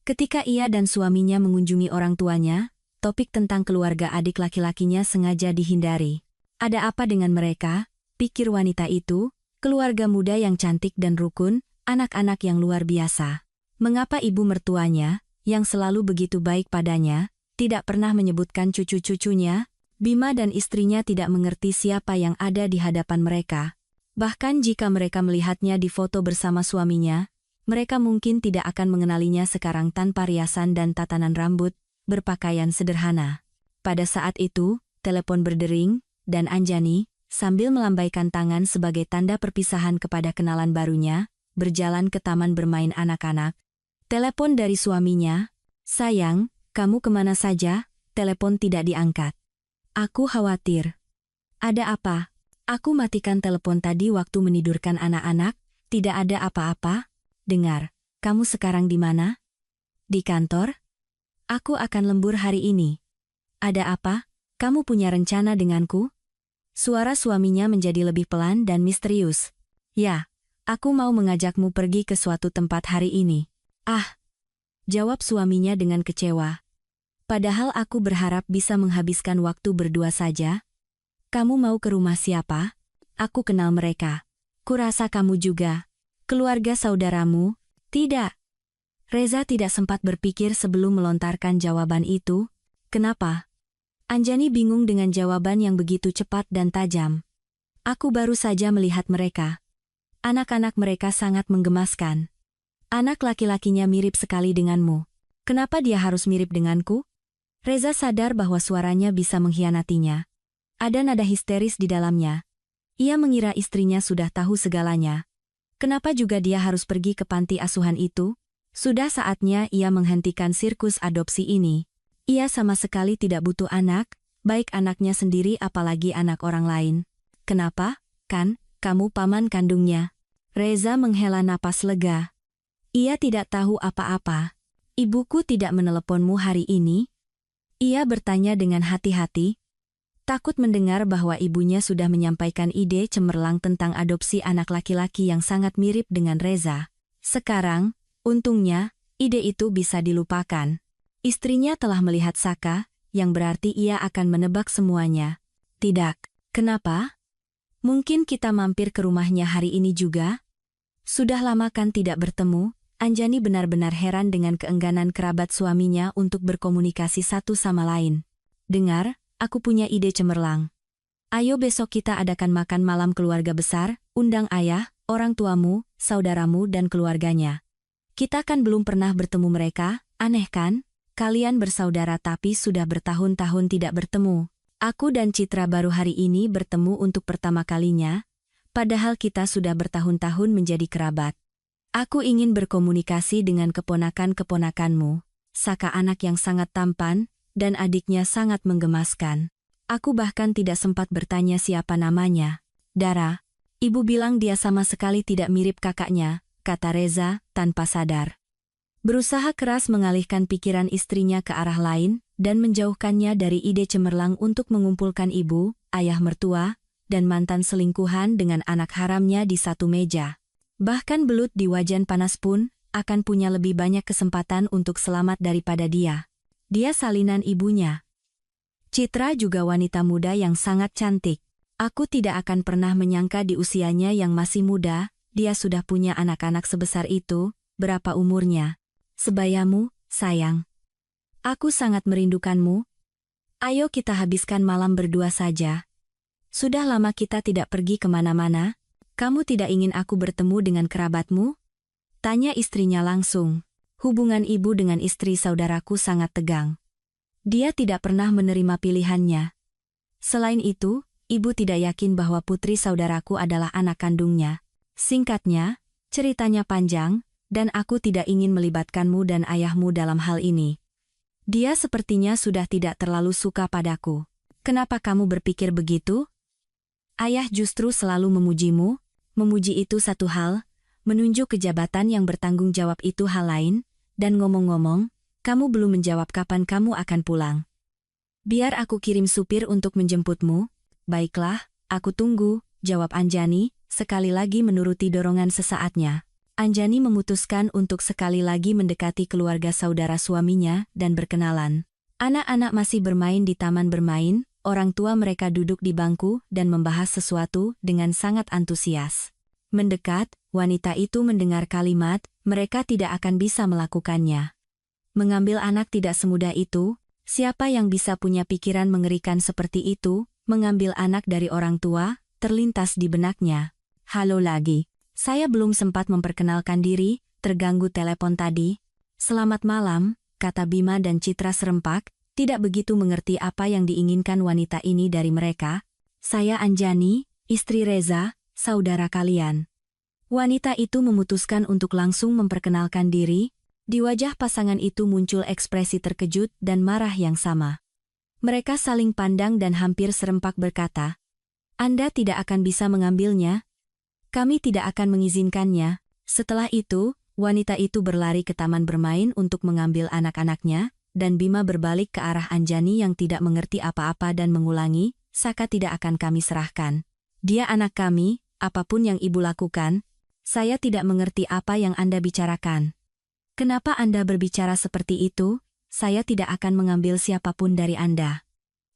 Ketika ia dan suaminya mengunjungi orang tuanya, topik tentang keluarga adik laki-lakinya sengaja dihindari. Ada apa dengan mereka? Pikir wanita itu, keluarga muda yang cantik dan rukun, anak-anak yang luar biasa. Mengapa ibu mertuanya, yang selalu begitu baik padanya, tidak pernah menyebutkan cucu-cucunya? Bima dan istrinya tidak mengerti siapa yang ada di hadapan mereka. Bahkan jika mereka melihatnya di foto bersama suaminya, mereka mungkin tidak akan mengenalinya sekarang tanpa riasan dan tatanan rambut, berpakaian sederhana. Pada saat itu, telepon berdering, dan Anjani, sambil melambaikan tangan sebagai tanda perpisahan kepada kenalan barunya, berjalan ke taman bermain anak-anak. Telepon dari suaminya, "Sayang, kamu kemana saja?" Telepon tidak diangkat. "Aku khawatir." "Ada apa?" "Aku matikan telepon tadi waktu menidurkan anak-anak, tidak ada apa-apa." "Dengar, kamu sekarang di mana?" "Di kantor." "Aku akan lembur hari ini." "Ada apa? Kamu punya rencana denganku?" Suara suaminya menjadi lebih pelan dan misterius. "Ya, aku mau mengajakmu pergi ke suatu tempat hari ini." "Ah," jawab suaminya dengan kecewa. "Padahal aku berharap bisa menghabiskan waktu berdua saja." "Kamu mau ke rumah siapa?" "Aku kenal mereka." "Kurasa kamu juga. Keluarga saudaramu?" "Tidak." Reza tidak sempat berpikir sebelum melontarkan jawaban itu. "Kenapa?" Anjani bingung dengan jawaban yang begitu cepat dan tajam. Aku baru saja melihat mereka. Anak-anak mereka sangat menggemaskan. Anak laki-lakinya mirip sekali denganmu. Kenapa dia harus mirip denganku? Reza sadar bahwa suaranya bisa mengkhianatinya. Ada nada histeris di dalamnya. Ia mengira istrinya sudah tahu segalanya. Kenapa juga dia harus pergi ke panti asuhan itu? Sudah saatnya ia menghentikan sirkus adopsi ini. Ia sama sekali tidak butuh anak, baik anaknya sendiri apalagi anak orang lain. Kenapa? Kan, kamu paman kandungnya. Reza menghela napas lega. Ia tidak tahu apa-apa. Ibuku tidak meneleponmu hari ini? Ia bertanya dengan hati-hati. Takut mendengar bahwa ibunya sudah menyampaikan ide cemerlang tentang adopsi anak laki-laki yang sangat mirip dengan Reza. Sekarang, untungnya, ide itu bisa dilupakan. Istrinya telah melihat Saka, yang berarti ia akan menebak semuanya. Tidak. Kenapa? Mungkin kita mampir ke rumahnya hari ini juga? Sudah lama kan tidak bertemu. Anjani benar-benar heran dengan keengganan kerabat suaminya untuk berkomunikasi satu sama lain. Dengar, aku punya ide cemerlang. Ayo besok kita adakan makan malam keluarga besar, undang ayah, orang tuamu, saudaramu dan keluarganya. Kita kan belum pernah bertemu mereka, aneh kan? Kalian bersaudara tapi sudah bertahun-tahun tidak bertemu. Aku dan Citra baru hari ini bertemu untuk pertama kalinya, padahal kita sudah bertahun-tahun menjadi kerabat. Aku ingin berkomunikasi dengan keponakan-keponakanmu, Saka anak yang sangat tampan, dan adiknya sangat menggemaskan. Aku bahkan tidak sempat bertanya siapa namanya. Dara, ibu bilang dia sama sekali tidak mirip kakaknya, kata Reza, tanpa sadar. Berusaha keras mengalihkan pikiran istrinya ke arah lain, dan menjauhkannya dari ide cemerlang untuk mengumpulkan ibu, ayah mertua, dan mantan selingkuhan dengan anak haramnya di satu meja. Bahkan belut di wajan panas pun akan punya lebih banyak kesempatan untuk selamat daripada dia. Dia salinan ibunya. Citra juga wanita muda yang sangat cantik. Aku tidak akan pernah menyangka di usianya yang masih muda, dia sudah punya anak-anak sebesar itu. Berapa umurnya? Sebayamu, sayang. Aku sangat merindukanmu. Ayo kita habiskan malam berdua saja. Sudah lama kita tidak pergi kemana-mana. Kamu tidak ingin aku bertemu dengan kerabatmu? Tanya istrinya langsung. Hubungan ibu dengan istri saudaraku sangat tegang. Dia tidak pernah menerima pilihannya. Selain itu, ibu tidak yakin bahwa putri saudaraku adalah anak kandungnya. Singkatnya, ceritanya panjang, dan aku tidak ingin melibatkanmu dan ayahmu dalam hal ini. Dia sepertinya sudah tidak terlalu suka padaku. Kenapa kamu berpikir begitu? Ayah justru selalu memujimu. Memuji itu satu hal, menunjuk kejabatan yang bertanggung jawab itu hal lain, dan ngomong-ngomong, kamu belum menjawab kapan kamu akan pulang. Biar aku kirim supir untuk menjemputmu. Baiklah, aku tunggu, jawab Anjani, sekali lagi menuruti dorongan sesaatnya. Anjani memutuskan untuk sekali lagi mendekati keluarga saudara suaminya dan berkenalan. Anak-anak masih bermain di taman bermain, orang tua mereka duduk di bangku dan membahas sesuatu dengan sangat antusias. Mendekat, wanita itu mendengar kalimat, mereka tidak akan bisa melakukannya. Mengambil anak tidak semudah itu, siapa yang bisa punya pikiran mengerikan seperti itu, mengambil anak dari orang tua, terlintas di benaknya. Halo lagi, saya belum sempat memperkenalkan diri, terganggu telepon tadi. Selamat malam, kata Bima dan Citra serempak, tidak begitu mengerti apa yang diinginkan wanita ini dari mereka. Saya Anjani, istri Reza, saudara kalian. Wanita itu memutuskan untuk langsung memperkenalkan diri. Di wajah pasangan itu muncul ekspresi terkejut dan marah yang sama. Mereka saling pandang dan hampir serempak berkata, Anda tidak akan bisa mengambilnya. Kami tidak akan mengizinkannya. Setelah itu, wanita itu berlari ke taman bermain untuk mengambil anak-anaknya, dan Bima berbalik ke arah Anjani yang tidak mengerti apa-apa dan mengulangi, Saka tidak akan kami serahkan. Dia anak kami, apapun yang ibu lakukan, saya tidak mengerti apa yang Anda bicarakan. Kenapa Anda berbicara seperti itu? Saya tidak akan mengambil siapapun dari Anda.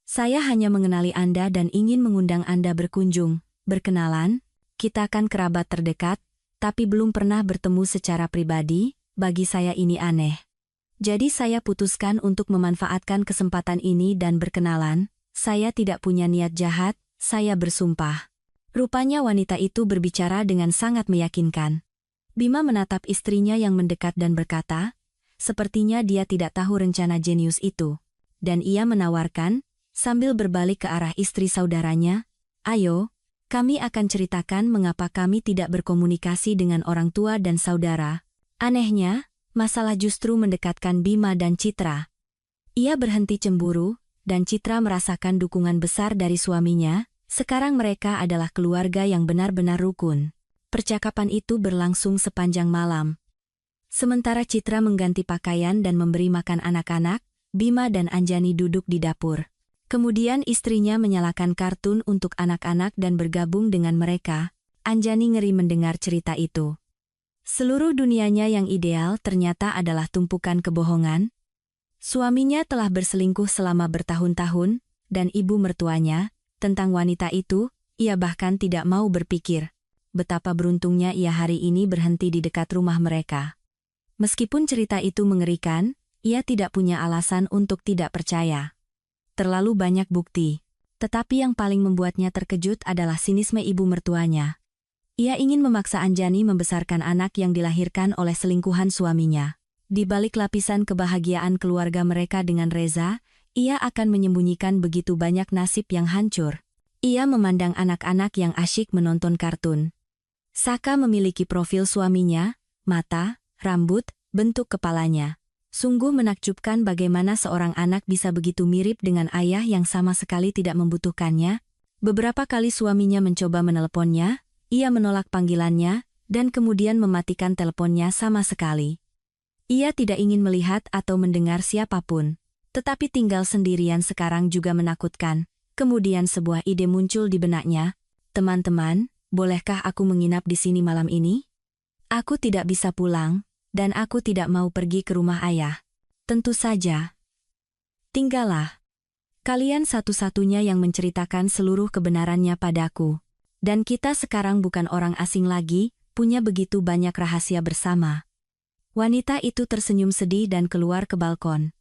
Saya hanya mengenali Anda dan ingin mengundang Anda berkunjung, berkenalan, kita kan kerabat terdekat, tapi belum pernah bertemu secara pribadi, bagi saya ini aneh. Jadi saya putuskan untuk memanfaatkan kesempatan ini dan berkenalan, saya tidak punya niat jahat, saya bersumpah. Rupanya wanita itu berbicara dengan sangat meyakinkan. Bima menatap istrinya yang mendekat dan berkata, sepertinya dia tidak tahu rencana jenius itu. Dan ia menawarkan, sambil berbalik ke arah istri saudaranya, ayo, kami akan ceritakan mengapa kami tidak berkomunikasi dengan orang tua dan saudara. Anehnya, masalah justru mendekatkan Bima dan Citra. Ia berhenti cemburu, dan Citra merasakan dukungan besar dari suaminya. Sekarang mereka adalah keluarga yang benar-benar rukun. Percakapan itu berlangsung sepanjang malam. Sementara Citra mengganti pakaian dan memberi makan anak-anak, Bima dan Anjani duduk di dapur. Kemudian istrinya menyalakan kartun untuk anak-anak dan bergabung dengan mereka. Anjani ngeri mendengar cerita itu. Seluruh dunianya yang ideal ternyata adalah tumpukan kebohongan. Suaminya telah berselingkuh selama bertahun-tahun, dan ibu mertuanya, tentang wanita itu, ia bahkan tidak mau berpikir. Betapa beruntungnya ia hari ini berhenti di dekat rumah mereka. Meskipun cerita itu mengerikan, ia tidak punya alasan untuk tidak percaya. Terlalu banyak bukti. Tetapi yang paling membuatnya terkejut adalah sinisme ibu mertuanya. Ia ingin memaksa Anjani membesarkan anak yang dilahirkan oleh selingkuhan suaminya. Di balik lapisan kebahagiaan keluarga mereka dengan Reza, ia akan menyembunyikan begitu banyak nasib yang hancur. Ia memandang anak-anak yang asyik menonton kartun. Saka memiliki profil suaminya, mata, rambut, bentuk kepalanya. Sungguh menakjubkan bagaimana seorang anak bisa begitu mirip dengan ayah yang sama sekali tidak membutuhkannya. Beberapa kali suaminya mencoba meneleponnya, ia menolak panggilannya, dan kemudian mematikan teleponnya sama sekali. Ia tidak ingin melihat atau mendengar siapapun. Tetapi tinggal sendirian sekarang juga menakutkan. Kemudian sebuah ide muncul di benaknya. Teman-teman, bolehkah aku menginap di sini malam ini? Aku tidak bisa pulang. Dan aku tidak mau pergi ke rumah ayah. Tentu saja. Tinggallah. Kalian satu-satunya yang menceritakan seluruh kebenarannya padaku. Dan kita sekarang bukan orang asing lagi, punya begitu banyak rahasia bersama. Wanita itu tersenyum sedih dan keluar ke balkon.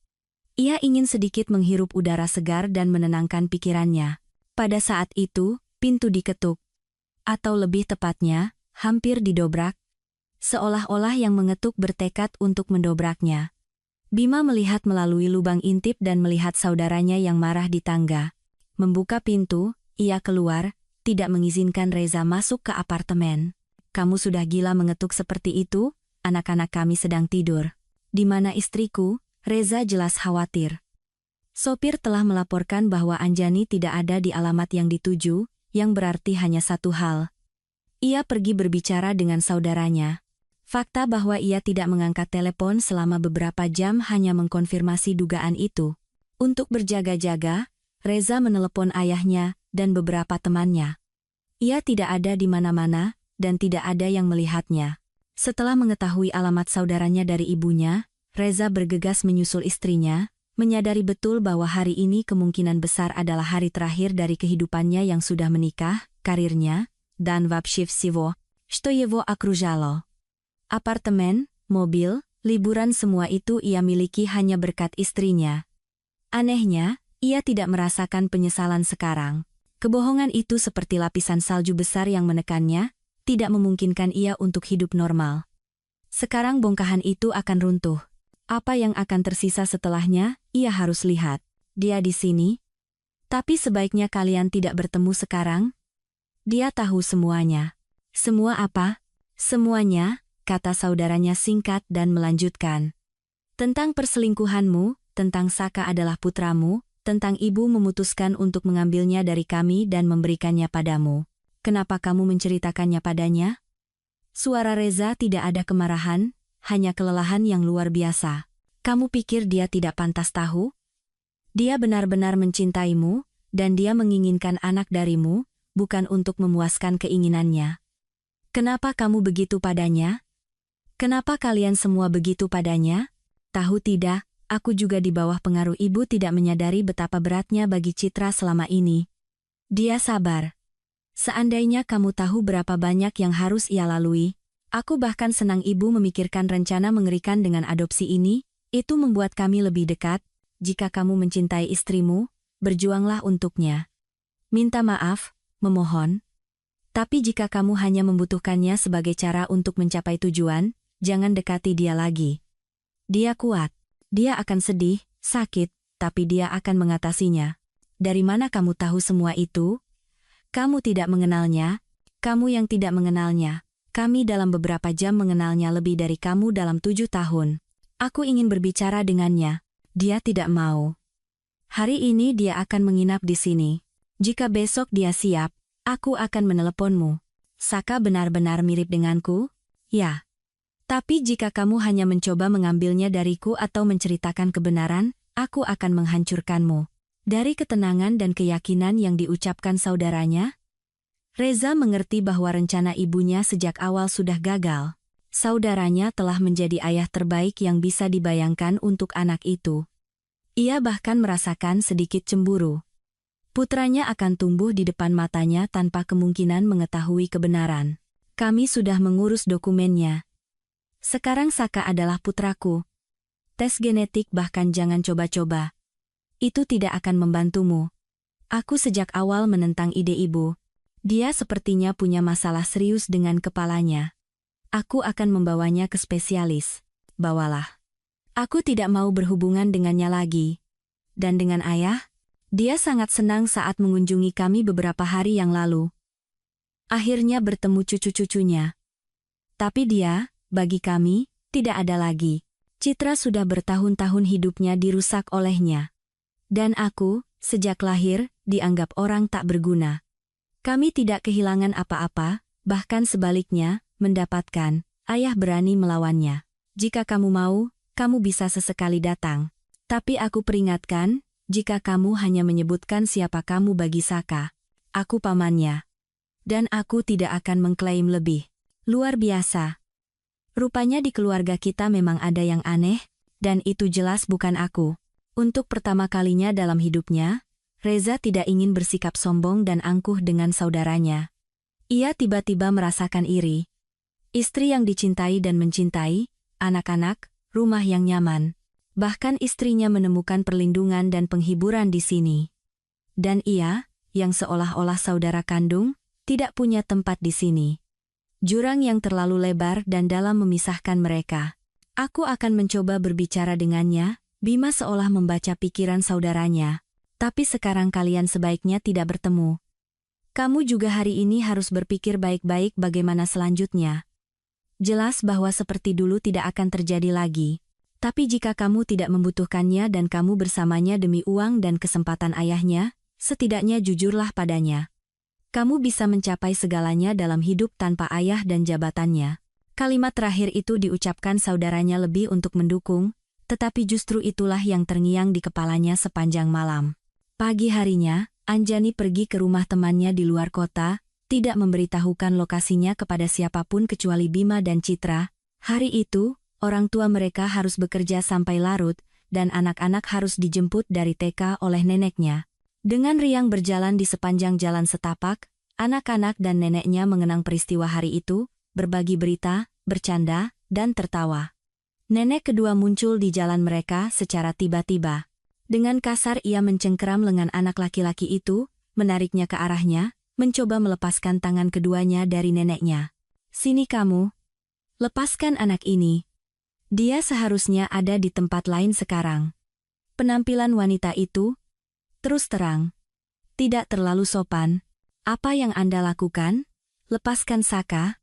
Ia ingin sedikit menghirup udara segar dan menenangkan pikirannya. Pada saat itu, pintu diketuk. Atau lebih tepatnya, hampir didobrak. Seolah-olah yang mengetuk bertekad untuk mendobraknya. Bima melihat melalui lubang intip dan melihat saudaranya yang marah di tangga. Membuka pintu, ia keluar, tidak mengizinkan Reza masuk ke apartemen. Kamu sudah gila mengetuk seperti itu? Anak-anak kami sedang tidur. Di mana istriku? Reza jelas khawatir. Sopir telah melaporkan bahwa Anjani tidak ada di alamat yang dituju, yang berarti hanya satu hal. Ia pergi berbicara dengan saudaranya. Fakta bahwa ia tidak mengangkat telepon selama beberapa jam hanya mengkonfirmasi dugaan itu. Untuk berjaga-jaga, Reza menelepon ayahnya dan beberapa temannya. Ia tidak ada di mana-mana, dan tidak ada yang melihatnya. Setelah mengetahui alamat saudaranya dari ibunya, Reza bergegas menyusul istrinya, menyadari betul bahwa hari ini kemungkinan besar adalah hari terakhir dari kehidupannya yang sudah menikah, karirnya, dan vapshivsivo, shtoyevo akrujalo. Apartemen, mobil, liburan semua itu ia miliki hanya berkat istrinya. Anehnya, ia tidak merasakan penyesalan sekarang. Kebohongan itu seperti lapisan salju besar yang menekannya, tidak memungkinkan ia untuk hidup normal. Sekarang bongkahan itu akan runtuh. Apa yang akan tersisa setelahnya, ia harus lihat. Dia di sini. Tapi sebaiknya kalian tidak bertemu sekarang. Dia tahu semuanya. Semua apa? Semuanya, kata saudaranya singkat dan melanjutkan. Tentang perselingkuhanmu, tentang Saka adalah putramu, tentang ibu memutuskan untuk mengambilnya dari kami dan memberikannya padamu. Kenapa kamu menceritakannya padanya? Suara Reza tidak ada kemarahan, hanya kelelahan yang luar biasa. Kamu pikir dia tidak pantas tahu? Dia benar-benar mencintaimu, dan dia menginginkan anak darimu, bukan untuk memuaskan keinginannya. Kenapa kamu begitu padanya? Kenapa kalian semua begitu padanya? Tahu tidak, aku juga di bawah pengaruh ibu tidak menyadari betapa beratnya bagi Citra selama ini. Dia sabar. Seandainya kamu tahu berapa banyak yang harus ia lalui, aku bahkan senang ibu memikirkan rencana mengerikan dengan adopsi ini, itu membuat kami lebih dekat. Jika kamu mencintai istrimu, berjuanglah untuknya. Minta maaf, memohon. Tapi jika kamu hanya membutuhkannya sebagai cara untuk mencapai tujuan, jangan dekati dia lagi. Dia kuat. Dia akan sedih, sakit, tapi dia akan mengatasinya. Dari mana kamu tahu semua itu? Kamu tidak mengenalnya. Kamu yang tidak mengenalnya. Kami dalam beberapa jam mengenalnya lebih dari kamu dalam 7 tahun. Aku ingin berbicara dengannya. Dia tidak mau. Hari ini dia akan menginap di sini. Jika besok dia siap, aku akan meneleponmu. Saka benar-benar mirip denganku? Ya. Tapi jika kamu hanya mencoba mengambilnya dariku atau menceritakan kebenaran, aku akan menghancurkanmu. Dari ketenangan dan keyakinan yang diucapkan saudaranya, Reza mengerti bahwa rencana ibunya sejak awal sudah gagal. Saudaranya telah menjadi ayah terbaik yang bisa dibayangkan untuk anak itu. Ia bahkan merasakan sedikit cemburu. Putranya akan tumbuh di depan matanya tanpa kemungkinan mengetahui kebenaran. Kami sudah mengurus dokumennya. Sekarang Saka adalah putraku. Tes genetik bahkan jangan coba-coba. Itu tidak akan membantumu. Aku sejak awal menentang ide ibu. Dia sepertinya punya masalah serius dengan kepalanya. Aku akan membawanya ke spesialis. Bawalah. Aku tidak mau berhubungan dengannya lagi. Dan dengan ayah, dia sangat senang saat mengunjungi kami beberapa hari yang lalu. Akhirnya bertemu cucu-cucunya. Tapi dia, bagi kami, tidak ada lagi. Citra sudah bertahun-tahun hidupnya dirusak olehnya. Dan aku, sejak lahir, dianggap orang tak berguna. Kami tidak kehilangan apa-apa, bahkan sebaliknya, mendapatkan, ayah berani melawannya. Jika kamu mau, kamu bisa sesekali datang. Tapi aku peringatkan, jika kamu hanya menyebutkan siapa kamu bagi Saka, aku pamannya. Dan aku tidak akan mengklaim lebih. Luar biasa. Rupanya di keluarga kita memang ada yang aneh, dan itu jelas bukan aku. Untuk pertama kalinya dalam hidupnya, Reza tidak ingin bersikap sombong dan angkuh dengan saudaranya. Ia tiba-tiba merasakan iri. Istri yang dicintai dan mencintai, anak-anak, rumah yang nyaman. Bahkan istrinya menemukan perlindungan dan penghiburan di sini. Dan ia, yang seolah-olah saudara kandung, tidak punya tempat di sini. Jurang yang terlalu lebar dan dalam memisahkan mereka. Aku akan mencoba berbicara dengannya. Bima seolah membaca pikiran saudaranya. Tapi sekarang kalian sebaiknya tidak bertemu. Kamu juga hari ini harus berpikir baik-baik bagaimana selanjutnya. Jelas bahwa seperti dulu tidak akan terjadi lagi. Tapi jika kamu tidak membutuhkannya dan kamu bersamanya demi uang dan kesempatan ayahnya, setidaknya jujurlah padanya. Kamu bisa mencapai segalanya dalam hidup tanpa ayah dan jabatannya. Kalimat terakhir itu diucapkan saudaranya lebih untuk mendukung, tetapi justru itulah yang terngiang di kepalanya sepanjang malam. Pagi harinya, Anjani pergi ke rumah temannya di luar kota, tidak memberitahukan lokasinya kepada siapapun kecuali Bima dan Citra. Hari itu, orang tua mereka harus bekerja sampai larut, dan anak-anak harus dijemput dari TK oleh neneknya. Dengan riang berjalan di sepanjang jalan setapak, anak-anak dan neneknya mengenang peristiwa hari itu, berbagi berita, bercanda, dan tertawa. Nenek kedua muncul di jalan mereka secara tiba-tiba. Dengan kasar ia mencengkeram lengan anak laki-laki itu, menariknya ke arahnya, mencoba melepaskan tangan keduanya dari neneknya. Sini kamu. Lepaskan anak ini. Dia seharusnya ada di tempat lain sekarang. Penampilan wanita itu, terus terang, tidak terlalu sopan. Apa yang Anda lakukan? Lepaskan Saka.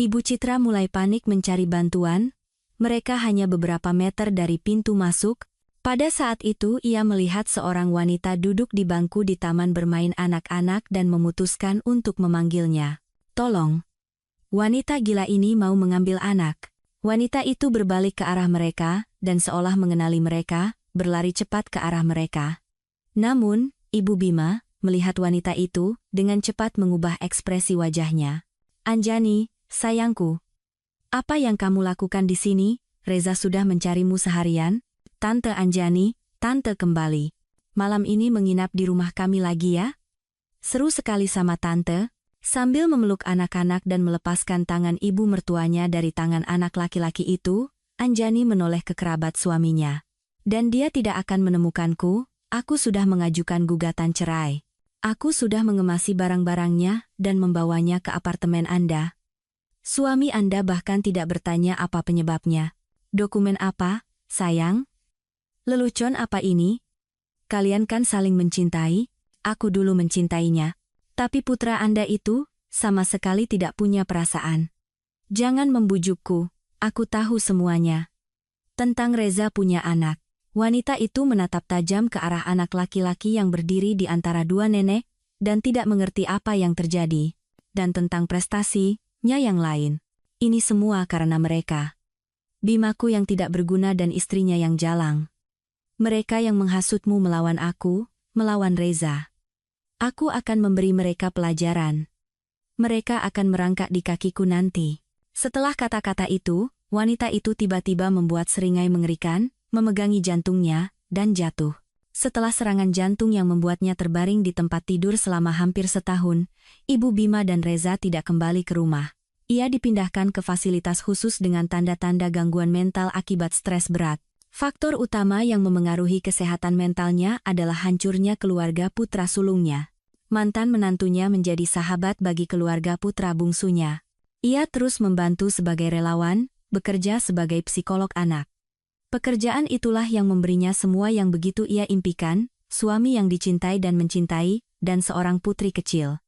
Ibu Citra mulai panik mencari bantuan. Mereka hanya beberapa meter dari pintu masuk. Pada saat itu ia melihat seorang wanita duduk di bangku di taman bermain anak-anak dan memutuskan untuk memanggilnya. Tolong. Wanita gila ini mau mengambil anak. Wanita itu berbalik ke arah mereka, dan seolah mengenali mereka, berlari cepat ke arah mereka. Namun, Ibu Bima, melihat wanita itu, dengan cepat mengubah ekspresi wajahnya. Anjani, sayangku. Apa yang kamu lakukan di sini? Reza sudah mencarimu seharian. Tante Anjani, Tante kembali. Malam ini menginap di rumah kami lagi ya? Seru sekali sama Tante. Sambil memeluk anak-anak dan melepaskan tangan ibu mertuanya dari tangan anak laki-laki itu, Anjani menoleh ke kerabat suaminya. Dan dia tidak akan menemukanku. Aku sudah mengajukan gugatan cerai. Aku sudah mengemasi barang-barangnya dan membawanya ke apartemen Anda. Suami Anda bahkan tidak bertanya apa penyebabnya. Dokumen apa, sayang? Lelucon apa ini? Kalian kan saling mencintai, aku dulu mencintainya. Tapi putra Anda itu, sama sekali tidak punya perasaan. Jangan membujukku, aku tahu semuanya. Tentang Reza punya anak. Wanita itu menatap tajam ke arah anak laki-laki yang berdiri di antara dua nenek, dan tidak mengerti apa yang terjadi. Dan tentang prestasinya yang lain. Ini semua karena mereka. Bimaku yang tidak berguna dan istrinya yang jalang. Mereka yang menghasutmu melawan aku, melawan Reza. Aku akan memberi mereka pelajaran. Mereka akan merangkak di kakiku nanti. Setelah kata-kata itu, wanita itu tiba-tiba membuat seringai mengerikan, memegangi jantungnya, dan jatuh. Setelah serangan jantung yang membuatnya terbaring di tempat tidur selama hampir setahun, Ibu Bima dan Reza tidak kembali ke rumah. Ia dipindahkan ke fasilitas khusus dengan tanda-tanda gangguan mental akibat stres berat. Faktor utama yang memengaruhi kesehatan mentalnya adalah hancurnya keluarga putra sulungnya. Mantan menantunya menjadi sahabat bagi keluarga putra bungsunya. Ia terus membantu sebagai relawan, bekerja sebagai psikolog anak. Pekerjaan itulah yang memberinya semua yang begitu ia impikan, suami yang dicintai dan mencintai, dan seorang putri kecil.